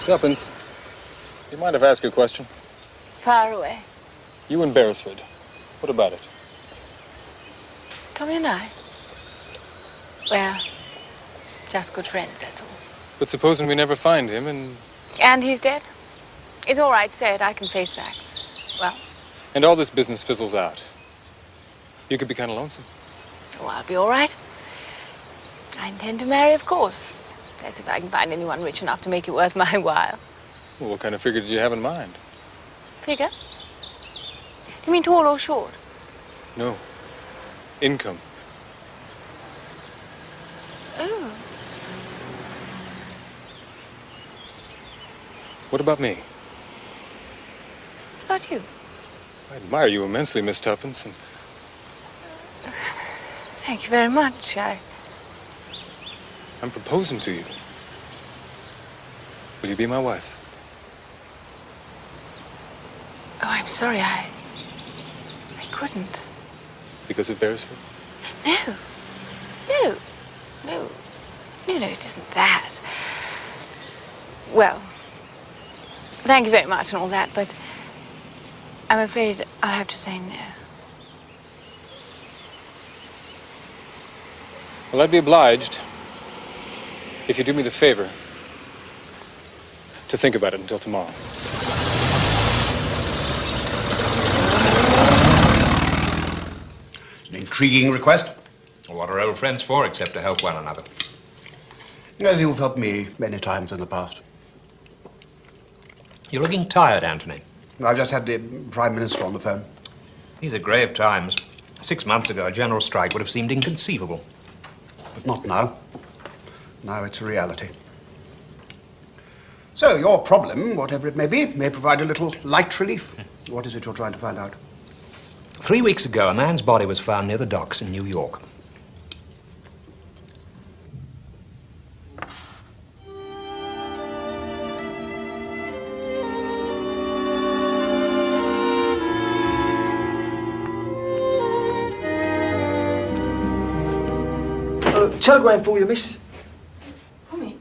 Tuppence, do you mind if I ask you a question? Far away. You and Beresford, what about it? Tommy and I? We're just good friends, that's all. But supposing we never find him and... And he's dead? It's all right, say it. I can face facts. Well? And all this business fizzles out. You could be kind of lonesome. Oh, I'll be all right. I intend to marry, of course. That's if I can find anyone rich enough to make it worth my while. Well, what kind of figure did you have in mind? Figure? You mean tall or short? No. Income. Oh. What about me? What about you? I admire you immensely, Miss Tuppence, and... Thank you very much. I'm proposing to you. Will you be my wife? Oh, I'm sorry, I couldn't. Because of Beresford? No. No. No. No, no, it isn't that. Well, thank you very much and all that, but I'm afraid I'll have to say no. Well, I'd be obliged if you do me the favor to think about it until tomorrow. It's an intriguing request. Well, what are old friends for except to help one another? As you've helped me many times in the past. You're looking tired, Anthony. I've just had the Prime Minister on the phone. These are grave times. 6 months ago, a general strike would have seemed inconceivable. But not now. Now it's a reality. So, your problem, whatever it may be, may provide a little light relief. What is it you're trying to find out? 3 weeks ago, a man's body was found near the docks in New York. Telegram for you, miss. For me?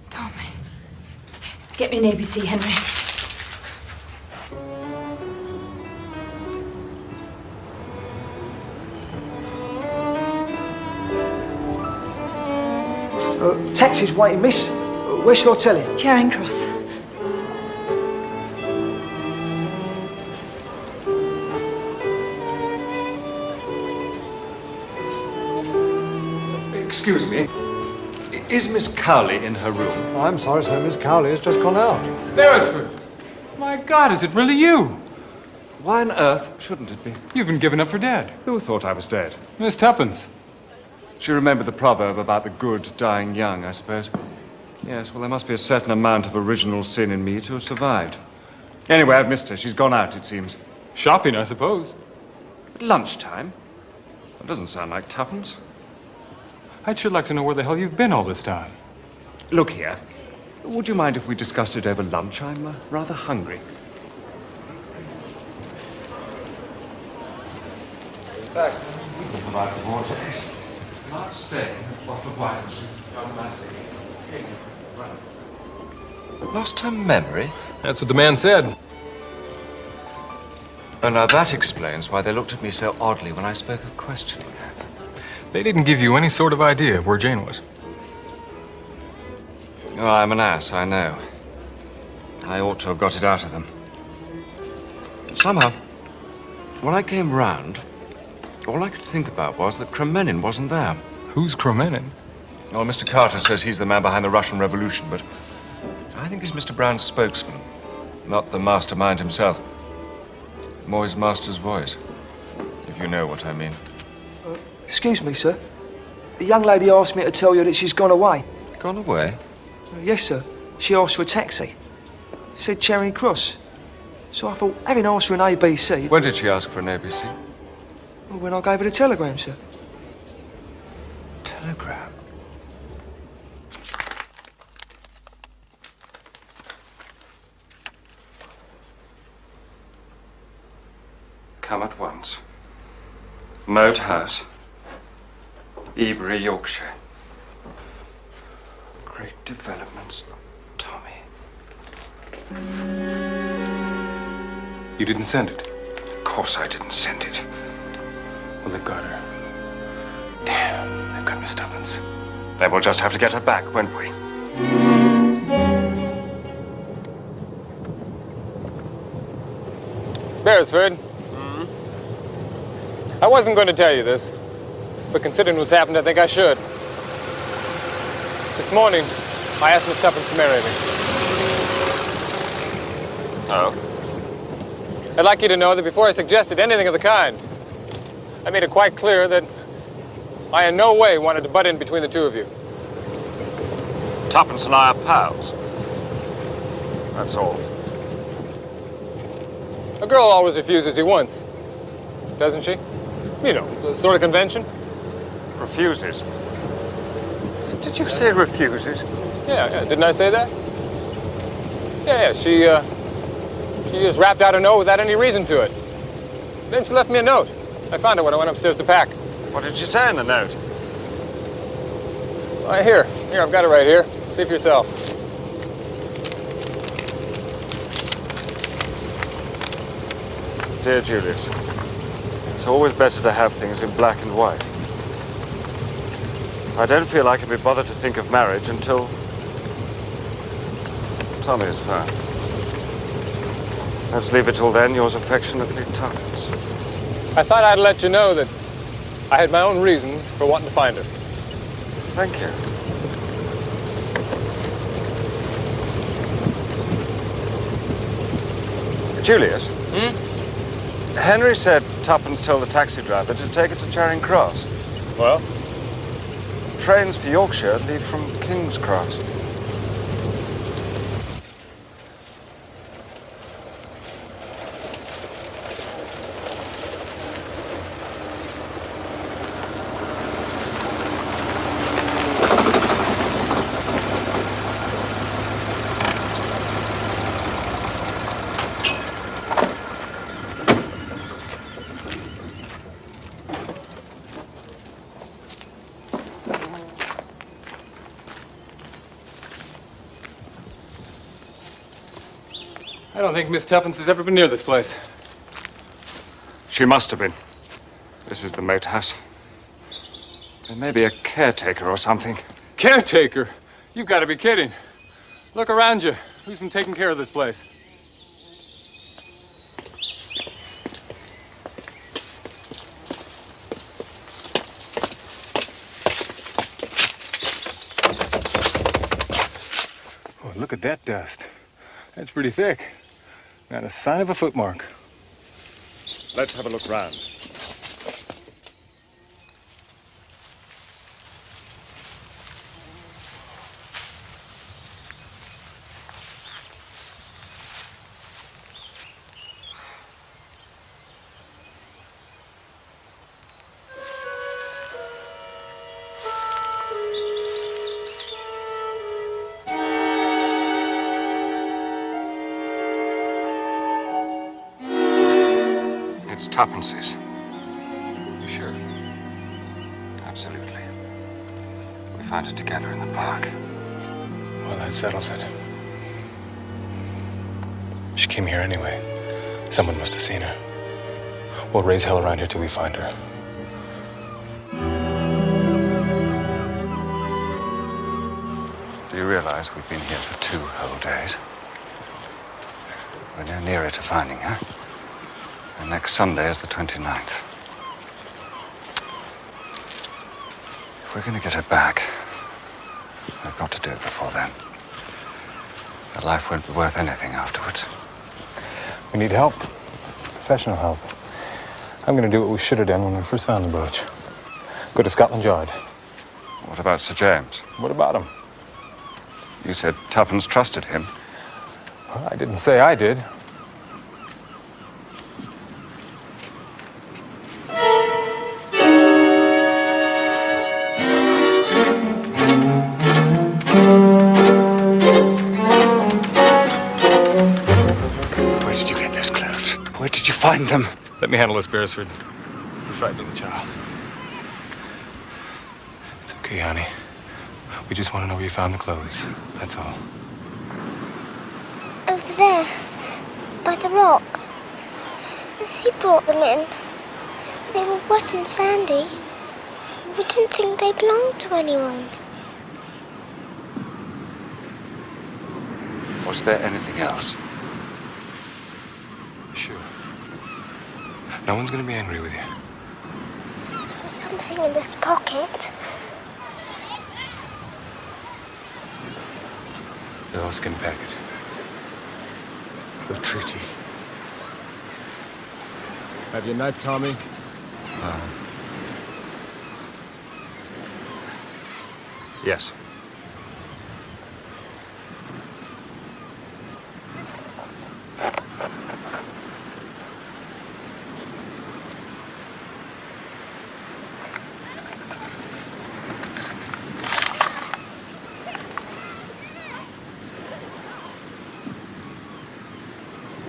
Tommy. Get me an ABC, Henry. Taxi's waiting, miss. Where shall I tell him? Charing Cross. Excuse me. Is Miss Cowley in her room? Oh, I'm sorry, sir. Miss Cowley has just gone out. Beresford! My God, is it really you? Why on earth shouldn't it be? You've been given up for dead. Who thought I was dead? Miss Tuppence. She remembered the proverb about the good dying young, I suppose. Yes, well, there must be a certain amount of original sin in me to have survived. Anyway, I've missed her. She's gone out, it seems. Shopping, I suppose. At lunchtime? That doesn't sound like Tuppence. I'd sure like to know where the hell you've been all this time. Look here. Would you mind if we discussed it over lunch? I'm rather hungry. In fact, we can provide for 4 days. Not staying at a bottle of wine. Lost her memory? That's what the man said. Oh, now that explains why they looked at me so oddly when I spoke of questioning her. They didn't give you any sort of idea of where Jane was. Oh, I'm an ass, I know. I ought to have got it out of them. Somehow, when I came round, all I could think about was that Kremenin wasn't there. Who's Kremenin? Well, Mr. Carter says he's the man behind the Russian Revolution, but I think he's Mr. Brown's spokesman, not the mastermind himself. More his master's voice, if you know what I mean. Excuse me, sir. The young lady asked me to tell you that she's gone away. Gone away? Yes, sir. She asked for a taxi. Said Charing Cross. So I thought, having asked for an ABC... When did she ask for an ABC? Well, when I gave her the telegram, sir. Telegram? Come at once. Moat House, Ebury, Yorkshire. Great developments, Tommy. You didn't send it? Of course I didn't send it. Well, they've got her. Damn, they've got Miss Tuppence. Then we'll just have to get her back, won't we? Beresford. I wasn't going to tell you this, but considering what's happened, I think I should. This morning, I asked Miss Tuppence to marry me. Oh? I'd like you to know that before I suggested anything of the kind, I made it quite clear that I in no way wanted to butt in between the two of you. Tuppence and I are pals. That's all. A girl always refuses you once, doesn't she? You know, the sort of convention. Refuses? Did you say refuses? Yeah, didn't I say that? Yeah, she just rapped out a no without any reason to it. Then she left me a note. I found it when I went upstairs to pack. What did she say in the note? Here, I've got it right here. See for yourself. Dear Julius, it's always better to have things in black and white. I don't feel I can be bothered to think of marriage until Tommy is found. Let's leave it till then. Yours affectionately, Tuppence. I thought I'd let you know that I had my own reasons for wanting to find her. Thank you. Julius? Hmm? Henry said Tuppence told the taxi driver to take her to Charing Cross. Well? Trains for Yorkshire leave from King's Cross. I don't think Miss Tuppence has ever been near this place. She must have been. This is the moat house. There may be a caretaker or something. Caretaker? You've got to be kidding. Look around you. Who's been taking care of this place? Oh, look at that dust. That's pretty thick. Not a sign of a footmark. Let's have a look round. It's Tuppence's. You sure? Absolutely. We found it together in the park. Well, that settles it. She came here anyway. Someone must have seen her. We'll raise hell around here till we find her. Do you realize we've been here for 2 whole days? We're no nearer to finding her. And next Sunday is the 29th. If we're going to get her back, we've got to do it before then. Her life won't be worth anything afterwards. We need help. Professional help. I'm going to do what we should have done when we first found the brooch. Go to Scotland Yard. What about Sir James? What about him? You said Tuppence trusted him. Well, I didn't say I did. Where did you find them? Let me handle this, Beresford. You're frightening the child. It's okay, honey. We just want to know where you found the clothes. That's all. Over there, by the rocks. She brought them in. They were wet and sandy. We didn't think they belonged to anyone. Was there anything else? Sure. No one's going to be angry with you. There's something in this pocket. The oilskin packet. The treaty. Have you a knife, Tommy? Yes.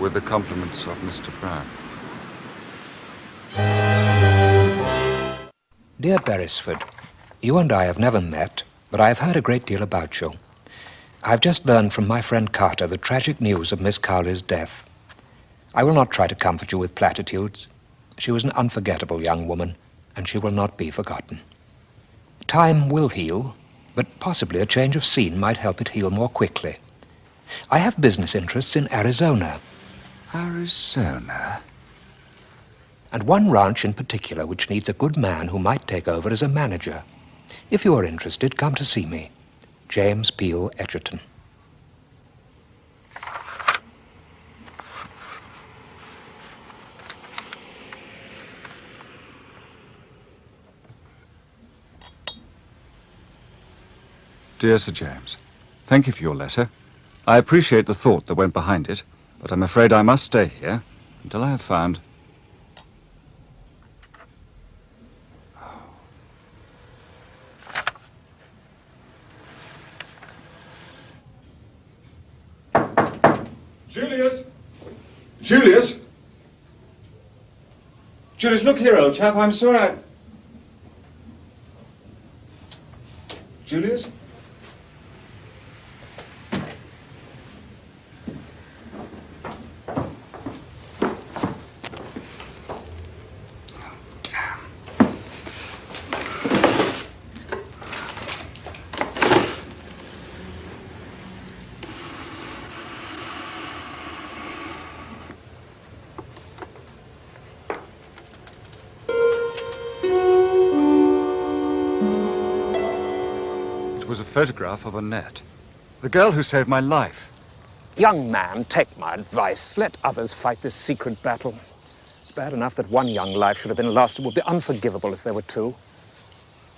With the compliments of Mr. Brown. Dear Beresford, you and I have never met, but I have heard a great deal about you. I've just learned from my friend Carter the tragic news of Miss Cowley's death. I will not try to comfort you with platitudes. She was an unforgettable young woman, and she will not be forgotten. Time will heal, but possibly a change of scene might help it heal more quickly. I have business interests in Arizona. Arizona? And one ranch in particular which needs a good man who might take over as a manager. If you are interested, come to see me. James Peel Edgerton. Dear Sir James, thank you for your letter. I appreciate the thought that went behind it, but I'm afraid I must stay here until I have found... Julius! Julius! Julius, look here, old chap. I'm sorry Julius? It was a photograph of Annette, the girl who saved my life. Young man, take my advice. Let others fight this secret battle. It's bad enough that one young life should have been lost. It would be unforgivable if there were two.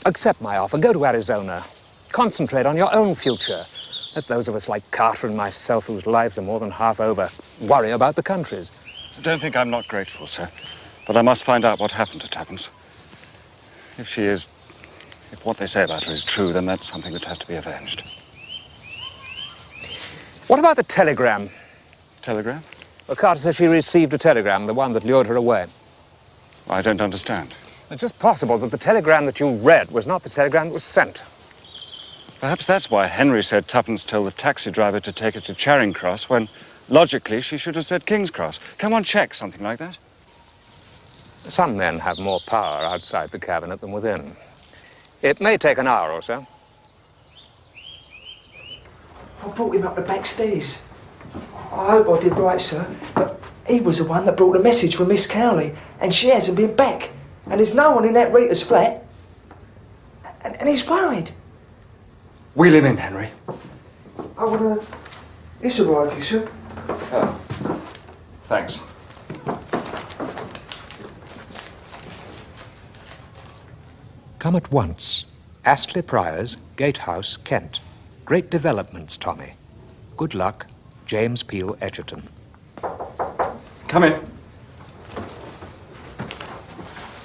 Accept my offer. Go to Arizona. Concentrate on your own future. Let those of us like Carter and myself, whose lives are more than half over, worry about the country's. Don't think I'm not grateful, sir. But I must find out what happened to Tuppence. If what they say about her is true, then that's something that has to be avenged. What about the telegram? Telegram? Well, Carter says she received a telegram, the one that lured her away. I don't understand. It's just possible that the telegram that you read was not the telegram that was sent. Perhaps that's why Henry said Tuppence told the taxi driver to take her to Charing Cross, when, logically, she should have said King's Cross. Come on, check something like that. Some men have more power outside the cabinet than within. It may take an hour or so. I brought him up the back stairs. I hope I did right, sir, but he was the one that brought the message from Miss Cowley, and she hasn't been back. And there's no one in that Rita's flat. And he's worried. Wheel him in, Henry. I want to... This will arrive for you, sir. Oh. Thanks. Come at once. Astley Priors, Gatehouse, Kent. Great developments, Tommy. Good luck, James Peel Edgerton. Come in.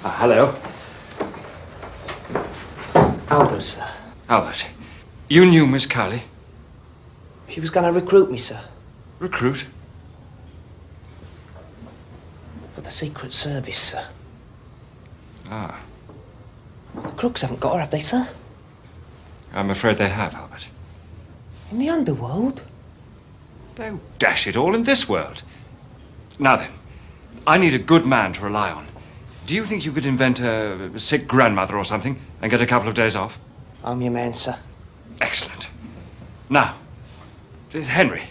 Hello. Albert, sir. Albert, you knew Miss Cowley? She was going to recruit me, sir. Recruit? For the Secret Service, sir. Ah. The crooks haven't got her, have they, sir? I'm afraid they have, Albert. In the underworld? Oh, dash it all, in this world. Now then, I need a good man to rely on. Do you think you could invent a sick grandmother or something and get a couple of days off? I'm your man, sir. Excellent. Now, Henry,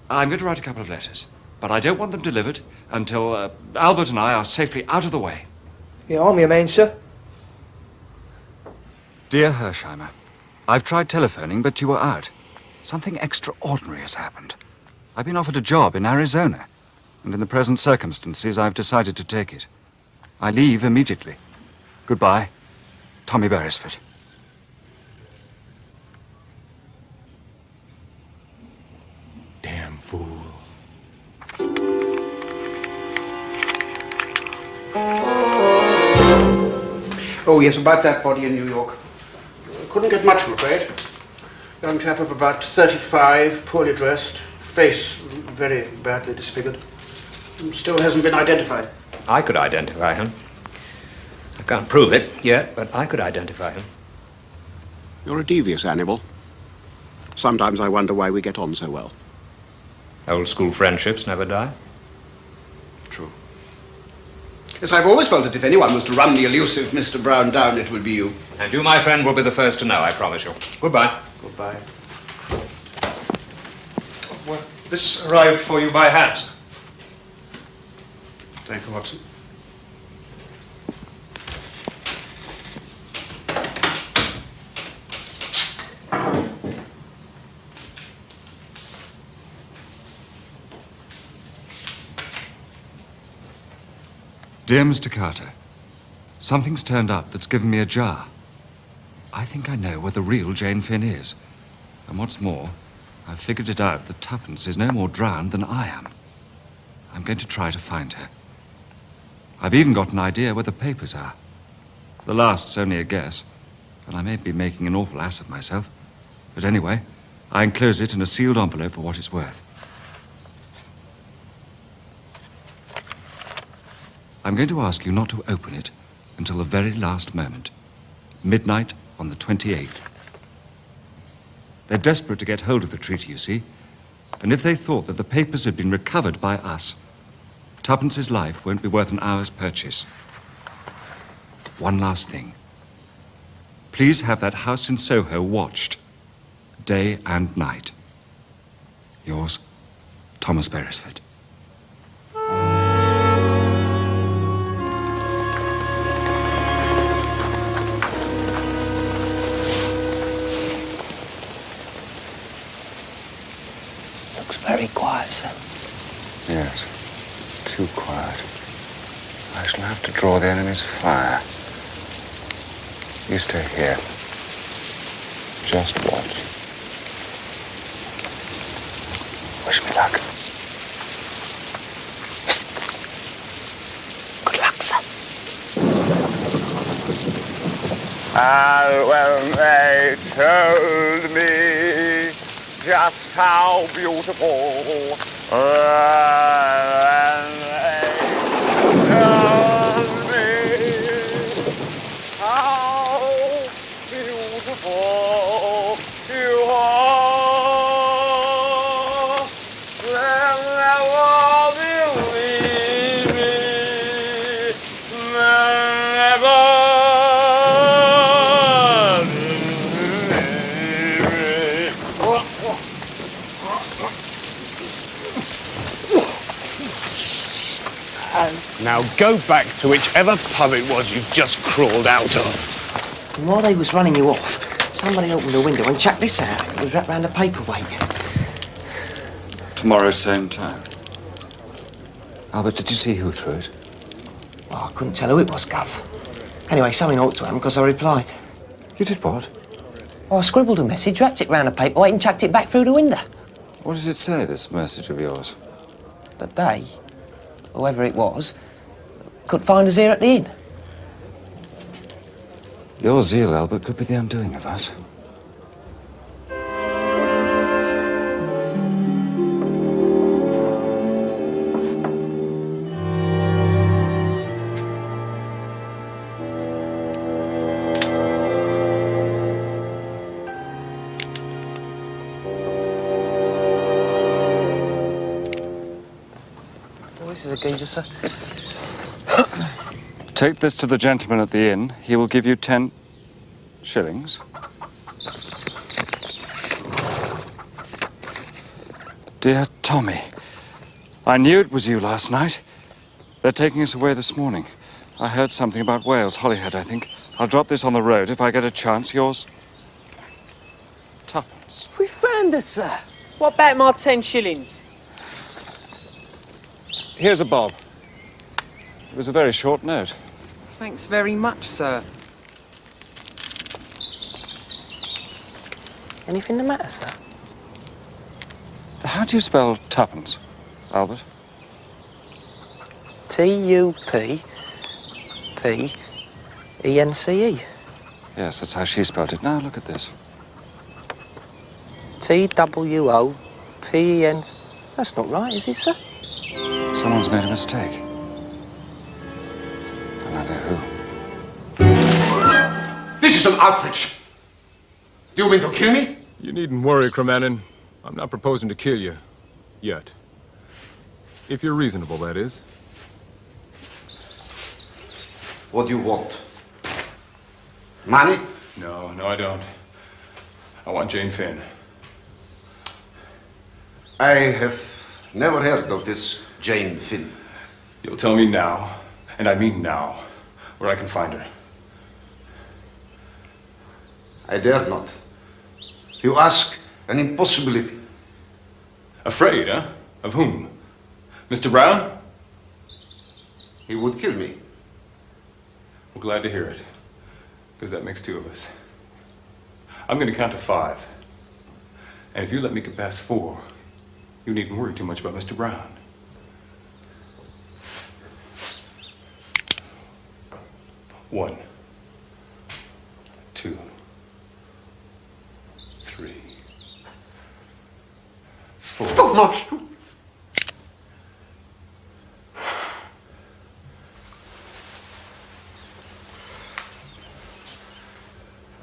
I'm going to write a couple of letters, but I don't want them delivered until Albert and I are safely out of the way. Yeah, I'm your man, sir. Dear Hersheimer, I've tried telephoning, but you were out. Something extraordinary has happened. I've been offered a job in Arizona, and in the present circumstances, I've decided to take it. I leave immediately. Goodbye, Tommy Beresford. Damn fool. Oh, yes, about that body in New York. Couldn't get much, I'm afraid. Young chap of about 35, poorly dressed, face very badly disfigured. Still hasn't been identified. I could identify him. I can't prove it yet, but I could identify him. You're a devious animal. Sometimes I wonder why we get on so well. Old school friendships never die. True. Yes, I've always felt that if anyone was to run the elusive Mr. Brown down, it would be you. And you, my friend, will be the first to know, I promise you. Goodbye. Goodbye. Well, this arrived for you by hand. Thank you, Watson. Dear Mr. Carter, something's turned up that's given me a jar. I think I know where the real Jane Finn is. And what's more, I've figured it out that Tuppence is no more drowned than I am. I'm going to try to find her. I've even got an idea where the papers are. The last's only a guess, and I may be making an awful ass of myself. But anyway, I enclose it in a sealed envelope for what it's worth. I'm going to ask you not to open it until the very last moment. Midnight on the 28th. They're desperate to get hold of the treaty, you see. And if they thought that the papers had been recovered by us, Tuppence's life won't be worth an hour's purchase. One last thing. Please have that house in Soho watched, day and night. Yours, Thomas Beresford. Looks very quiet, sir. Yes, too quiet. I shall have to draw the enemy's fire. You stay here. Just watch. Wish me luck. Good luck, sir. And when they told me just how beautiful, when they told me how beautiful you are, they'll never believe me, never. Now go back to whichever pub it was you've just crawled out of. And while they was running you off, somebody opened the window and chucked this out. It was wrapped round a paperweight. Tomorrow, same time. Albert, did you see who threw it? Well, I couldn't tell who it was, Gov. Anyway, something ought to happen because I replied. You did what? Well, I scribbled a message, wrapped it round a paperweight and chucked it back through the window. What does it say, this message of yours? That they, whoever it was, could find us here at the inn. Your zeal, Albert, could be the undoing of us. Oh, this is a geezer, sir. Take this to the gentleman at the inn. He will give you 10 shillings. Dear Tommy, I knew it was you last night. They're taking us away this morning. I heard something about Wales, Holyhead, I think. I'll drop this on the road if I get a chance. Yours, Tuppence. We found her, sir. What about my 10 shillings? Here's a bob. It was a very short note. Thanks very much, sir. Anything the matter, sir? How do you spell Tuppence, Albert? Tuppence. Yes, that's how she spelled it. Now look at this. Twopens. That's not right, is it, sir? Someone's made a mistake. And I know who. This is an outrage. Do you mean to kill me? You needn't worry, Cromanin. I'm not proposing to kill you. Yet. If you're reasonable, that is. What do you want? Money? No, I don't. I want Jane Finn. I have never heard of this Jane Finn. You'll tell me now, and I mean now, where I can find her. I dare not. You ask an impossibility. Afraid, huh? Of whom? Mr. Brown? He would kill me. Well, glad to hear it, because that makes two of us. I'm going to count to 5. And if you let me get past 4, you needn't worry too much about Mr. Brown. One, 2, 3, 4. Don't not.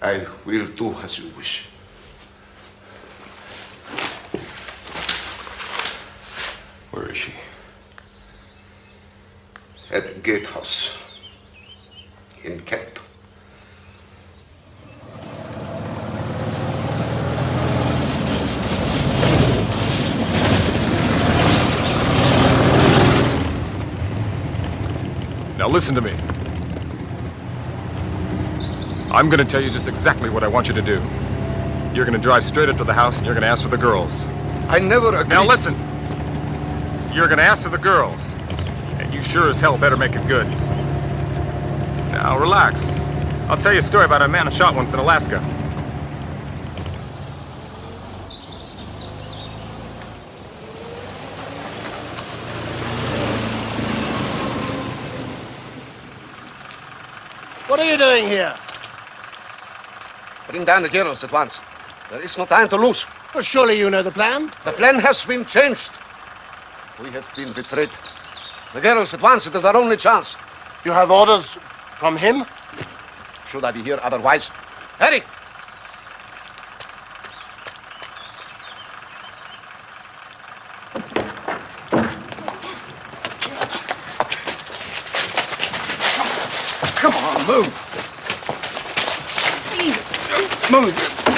I will do as you wish. Where is she? At the gatehouse in Kent. Now listen to me. I'm gonna tell you just exactly what I want you to do. You're gonna drive straight up to the house and you're gonna ask for the girls. I never agreed. Now listen. You're gonna ask for the girls. And you sure as hell better make it good. Now relax. I'll tell you a story about a man I shot once in Alaska. What are you doing here? Bring down the girls at once. There is no time to lose. Well, surely you know the plan. The plan has been changed. We have been betrayed. The girls at once, it is our only chance. You have orders from him? Should I be here otherwise? Hurry! Come on, move. Move.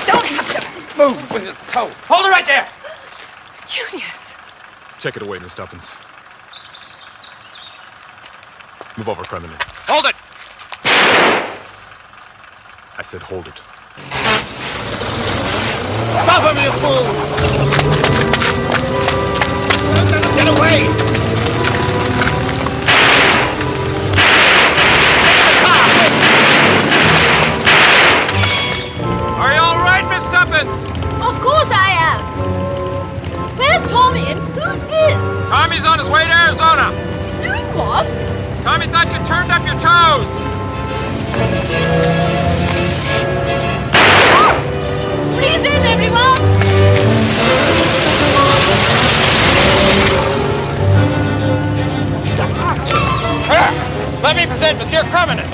Don't hit him. Move with your toe. Hold it right there. Julius. Take it away, Miss Tuppence. Move over, Criminal. Hold it. I said hold it. Stop him, you fool. Let him get away. Are you all right, Miss Tuppence? Of course I am. Where's Tommy and who's this? Tommy's on his way to Arizona. Doing what? Tommy thought you turned up your toes. Breathe in, everyone! Let me present Monsieur Crummonet.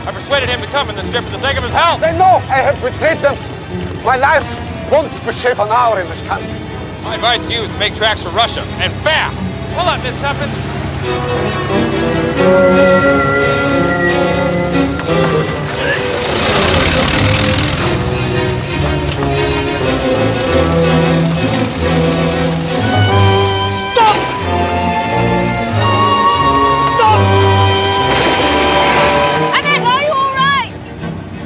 I persuaded him to come in this trip for the sake of his health. They know I have betrayed them. My life won't be safe an hour in this country. My advice to you is to make tracks for Russia, and fast. Pull up, Miss Tuppence. Stop! Stop! Annette, are you all right?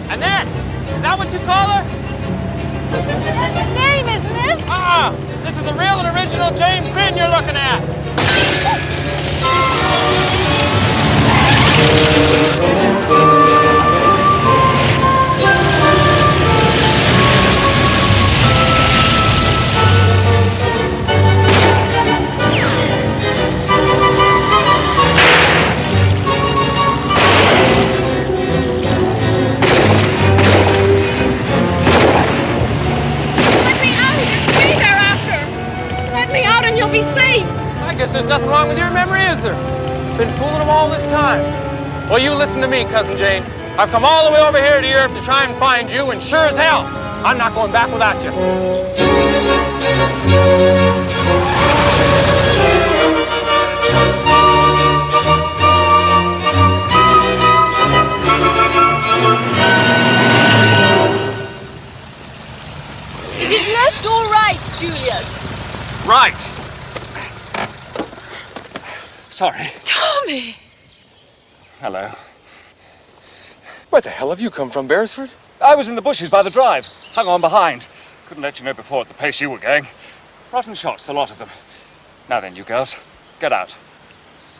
Annette, is that what you call her? That's her name, isn't it? This is the real and original Jane Finn you're looking at. You'll be safe. I guess there's nothing wrong with your memory, is there? Been fooling them all this time. Well, you listen to me, Cousin Jane. I've come all the way over here to Europe to try and find you, and sure as hell, I'm not going back without you. Is it left or right, Julius? Right. Sorry. Tommy! Hello. Where the hell have you come from, Beresford? I was in the bushes by the drive. Hung on behind. Couldn't let you know before at the pace you were going. Rotten shots, the lot of them. Now then, you girls, get out.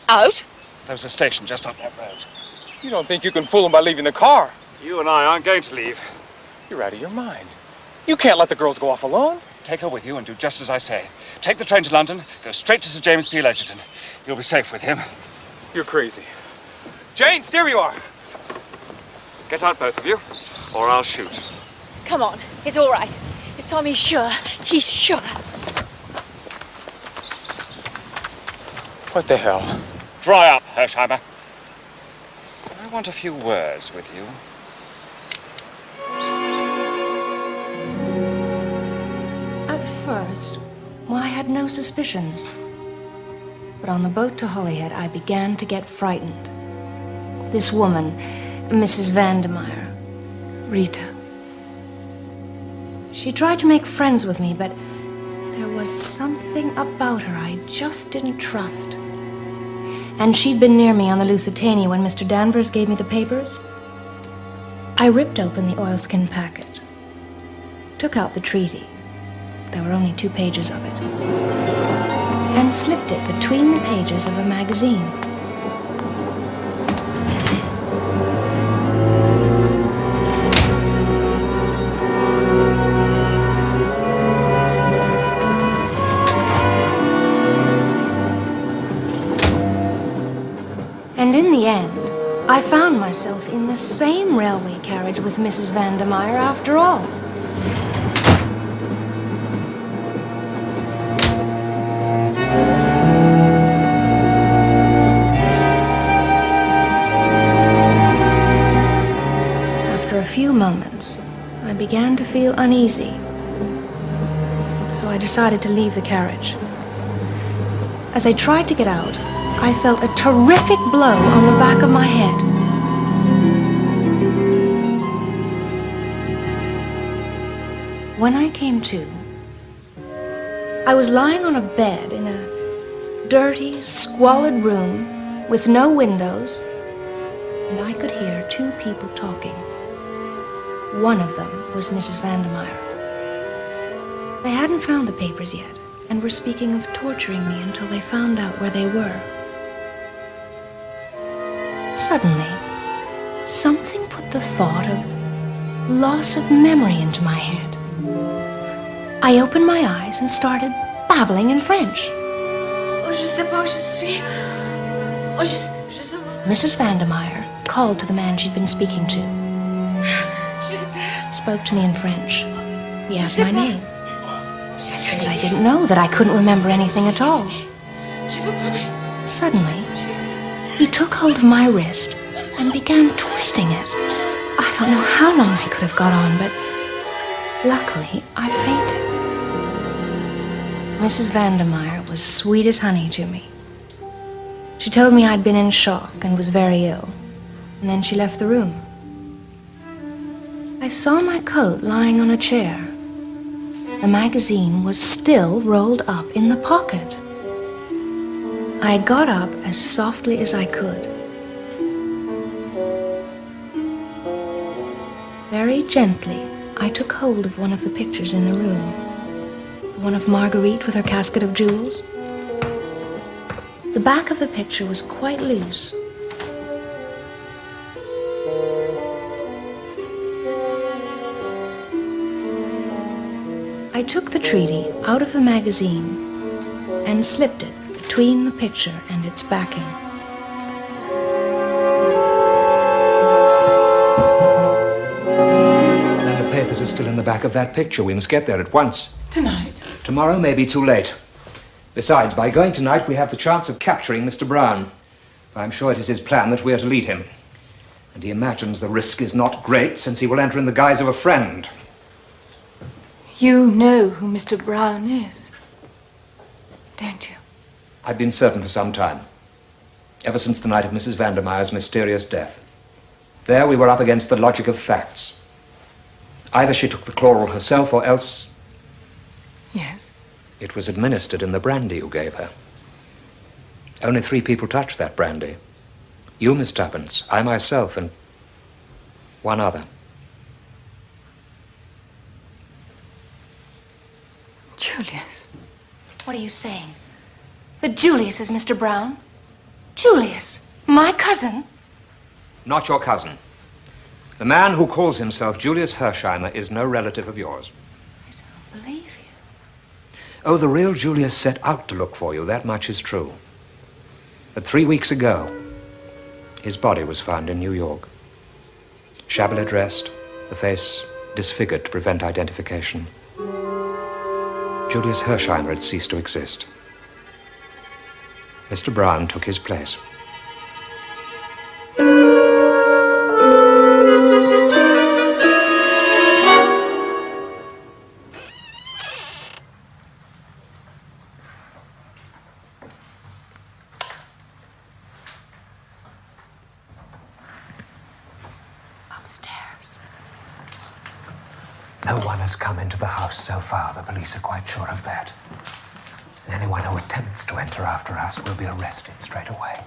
Out? There's a station just up that road. You don't think you can fool them by leaving the car? You and I aren't going to leave. You're out of your mind. You can't let the girls go off alone. Take her with you and do just as I say. Take the train to London, go straight to Sir James P. Egerton. You'll be safe with him. You're crazy. Jane, steer you are! Get out, both of you, or I'll shoot. Come on, it's all right. If Tommy's sure, he's sure. What the hell? Dry up, Hersheimer. I want a few words with you. At first, I had no suspicions. But on the boat to Holyhead, I began to get frightened. This woman, Mrs. Vandermire, Rita. She tried to make friends with me, but there was something about her I just didn't trust. And she'd been near me on the Lusitania when Mr. Danvers gave me the papers. I ripped open the oilskin packet, took out the treaty. There were only 2 pages of it, and slipped it between the pages of a magazine. And in the end, I found myself in the same railway carriage with Mrs. Vandermire after all. After a few moments, I began to feel uneasy. So I decided to leave the carriage. As I tried to get out, I felt a terrific blow on the back of my head. When I came to, I was lying on a bed in a dirty, squalid room with no windows, and I could hear 2 people talking. One of them was Mrs. Vandermire. They hadn't found the papers yet and were speaking of torturing me until they found out where they were. Suddenly, something put the thought of loss of memory into my head. I opened my eyes and started babbling in French. Mrs. Vandermire called to the man she'd been speaking to. Spoke to me in French. He asked my name. But I didn't know that I couldn't remember anything at all. Suddenly, he took hold of my wrist and began twisting it. I don't know how long I could have got on, but luckily I fainted. Mrs. Vandermire was sweet as honey to me. She told me I'd been in shock and was very ill, and then she left the room. I saw my coat lying on a chair. The magazine was still rolled up in the pocket. I got up as softly as I could. Very gently, I took hold of one of the pictures in the room. One of Marguerite with her casket of jewels. The back of the picture was quite loose. I took the treaty out of the magazine and slipped it between the picture and its backing. And the papers are still in the back of that picture. We must get there at once. Tonight? Tomorrow may be too late. Besides, by going tonight, we have the chance of capturing Mr. Brown. I'm sure it is his plan that we are to lead him. And he imagines the risk is not great, since he will enter in the guise of a friend. You know who Mr. Brown is, don't you? I've been certain for some time. Ever since the night of Mrs. Vandermire's mysterious death. There we were up against the logic of facts. Either she took the chloral herself, or else... Yes. It was administered in the brandy you gave her. Only 3 people touched that brandy. You, Miss Tuppence, I myself, and one other. Julius. What are you saying? That Julius is Mr. Brown? Julius, my cousin? Not your cousin. The man who calls himself Julius Hersheimer is no relative of yours. Believe you. Oh, the real Julius set out to look for you, that much is true. But 3 weeks ago, his body was found in New York. Shabbily dressed, the face disfigured to prevent identification. Julius Hersheimer had ceased to exist. Mr. Brown took his place. No one has come into the house so far. The police are quite sure of that. Anyone who attempts to enter after us will be arrested straight away.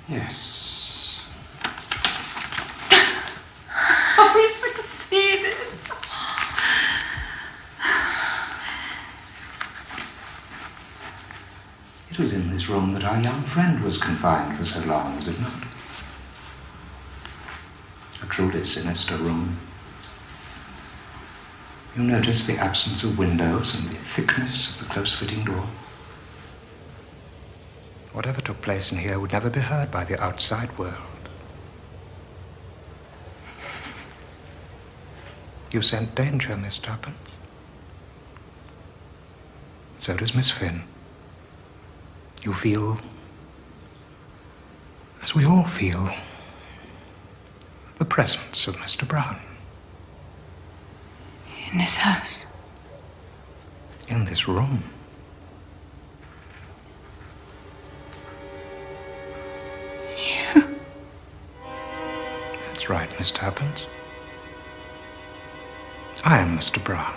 Yes. Oh, we succeeded. It was in this room that our young friend was confined for so long, was it not? A truly sinister room. You notice the absence of windows and the thickness of the close-fitting door. Whatever took place in here would never be heard by the outside world. You scent danger, Miss Tuppence. So does Miss Finn. You feel, as we all feel, the presence of Mr. Brown. In this house? In this room. That's right, Miss Tuppence. I am Mr. Brown.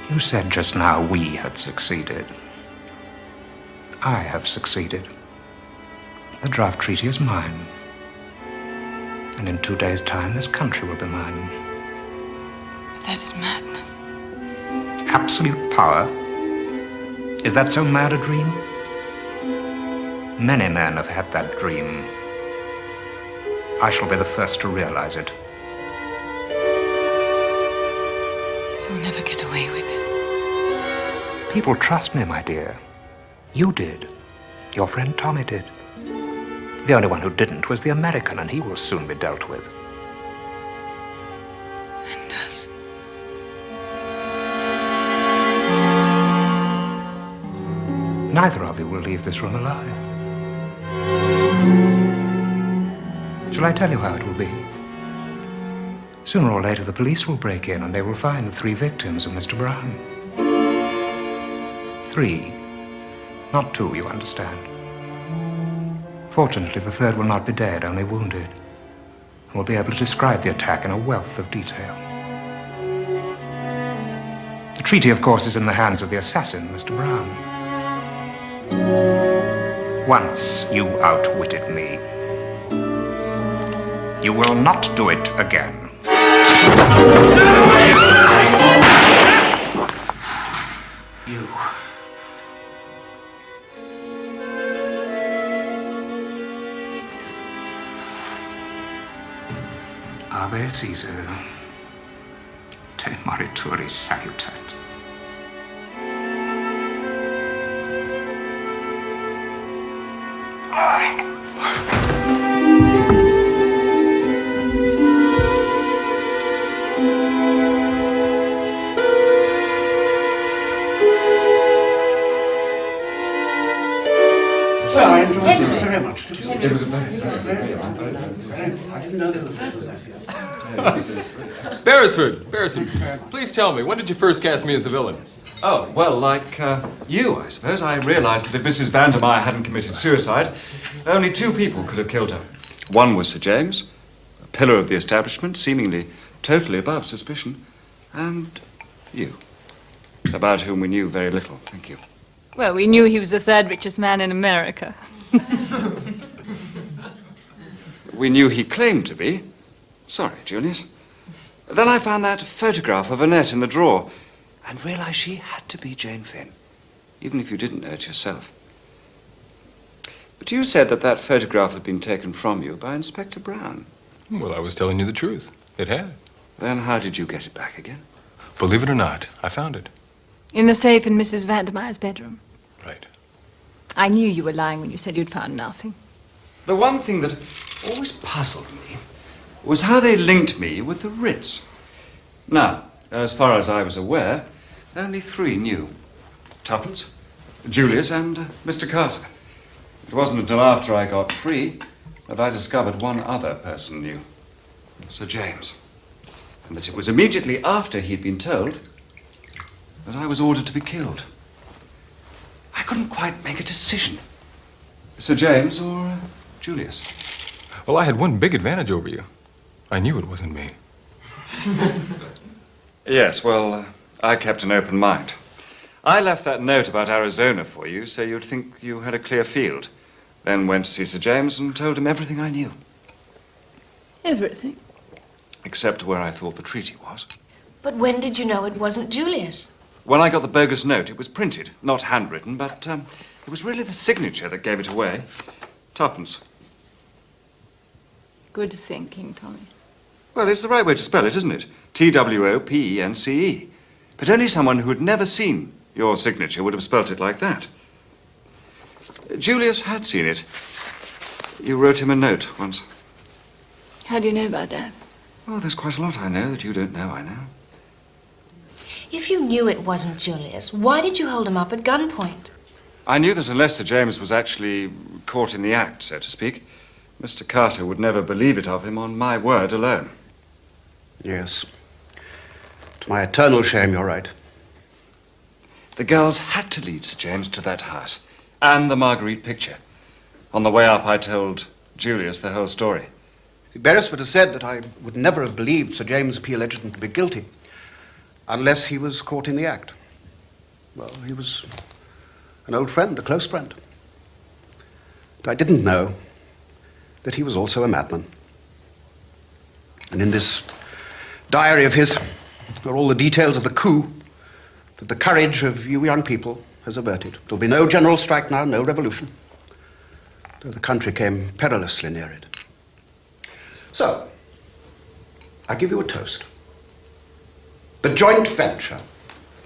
You said just now we had succeeded. I have succeeded. The draft treaty is mine. And in 2 days' time, this country will be mine. But that is madness. Absolute power? Is that so mad a dream? Many men have had that dream. I shall be the first to realize it. You'll never get away with it. People trust me, my dear. You did. Your friend Tommy did. The only one who didn't was the American, and he will soon be dealt with. And us? Neither of you will leave this room alive. Shall I tell you how it will be? Sooner or later, the police will break in, and they will find the 3 victims of Mr. Brown. 3, not 2, you understand. Fortunately, the 3rd will not be dead, only wounded, and will be able to describe the attack in a wealth of detail. The treaty, of course, is in the hands of the assassin, Mr. Brown. Once you outwitted me. You will not do it again. You. Ave Caesar, te morituri salutat. Well, I enjoyed it very much. It was I didn't know there was that. Beresford, please tell me, when did you first cast me as the villain? Oh, well, like you, I suppose. I realized that if Mrs. Vandermire hadn't committed suicide, only two people could have killed her. One was Sir James, a pillar of the establishment, seemingly totally above suspicion, and you, about whom we knew very little. Thank you. Well, we knew he was the third richest man in America. We knew he claimed to be. Sorry, Julius. Then I found that photograph of Annette in the drawer and realized she had to be Jane Finn, even if you didn't know it yourself. But you said that that photograph had been taken from you by Inspector Brown. Well, I was telling you the truth. It had. Then how did you get it back again? Believe it or not, I found it. In the safe in Mrs. Vandermire's bedroom. Right. I knew you were lying when you said you'd found nothing. The one thing that always puzzled me was how they linked me with the Ritz. Now, as far as I was aware, only three knew. Tuppence, Julius, and Mr. Carter. It wasn't until after I got free that I discovered one other person knew. Sir James. And that it was immediately after he'd been told that I was ordered to be killed. I couldn't quite make a decision. Sir James or Julius? Well, I had one big advantage over you. I knew it wasn't me. Yes, well, I kept an open mind. I left that note about Arizona for you so you'd think you had a clear field. Then went to see Sir James and told him everything I knew. Everything? Except where I thought the treaty was. But when did you know it wasn't Julius? When I got the bogus note, it was printed, not handwritten, but it was really the signature that gave it away. Tuppence. Good thinking, Tommy. Well, it's the right way to spell it, isn't it? Twopence. But only someone who had never seen your signature would have spelt it like that. Julius had seen it. You wrote him a note once. How do you know about that? Well, there's quite a lot I know that you don't know, I know. If you knew it wasn't Julius, why did you hold him up at gunpoint? I knew that unless Sir James was actually caught in the act, so to speak, Mr. Carter would never believe it of him on my word alone. Yes. To my eternal shame, you're right. The girls had to lead Sir James to that house and the Marguerite picture. On the way up, I told Julius the whole story. Beresford has said that I would never have believed Sir James P. Legend to be guilty unless he was caught in the act. Well, he was an old friend, a close friend. But I didn't know that he was also a madman. And in this diary of his are all the details of the coup that the courage of you young people has averted. There'll be no general strike now, no revolution, though the country came perilously near it. So, I give you a toast. The joint venture,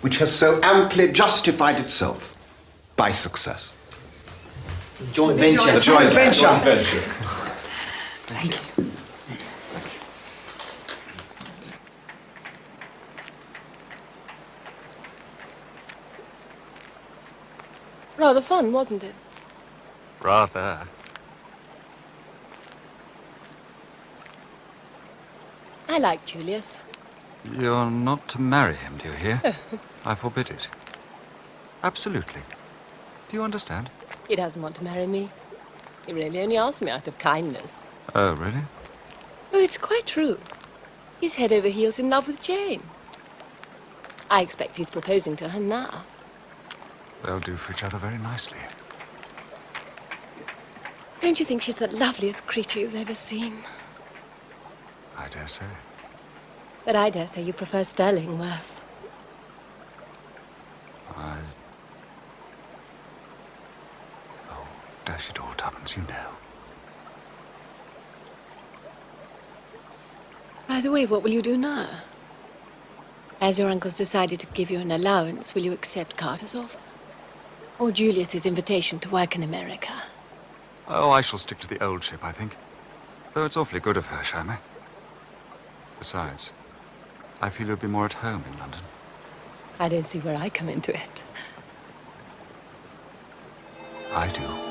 which has so amply justified itself by success. Joint venture. The joint venture. Joint venture. Thank you. Rather fun, wasn't it? Rather. I like Julius. You're not to marry him, do you hear? I forbid it. Absolutely. Do you understand? He doesn't want to marry me. He really only asked me out of kindness. Oh, really? Oh, it's quite true. He's head over heels in love with Jane. I expect he's proposing to her now. They'll do for each other very nicely. Don't you think she's the loveliest creature you've ever seen? I dare say. But I dare say you prefer Sterling Worth. Oh, dash it all, Tuppence, you know. By the way, what will you do now? As your uncle's decided to give you an allowance, will you accept Carter's offer? Or Julius's invitation to work in America? Oh, I shall stick to the old ship, I think. Though it's awfully good of her, Shammy. Besides, I feel you'll be more at home in London. I don't see where I come into it. I do.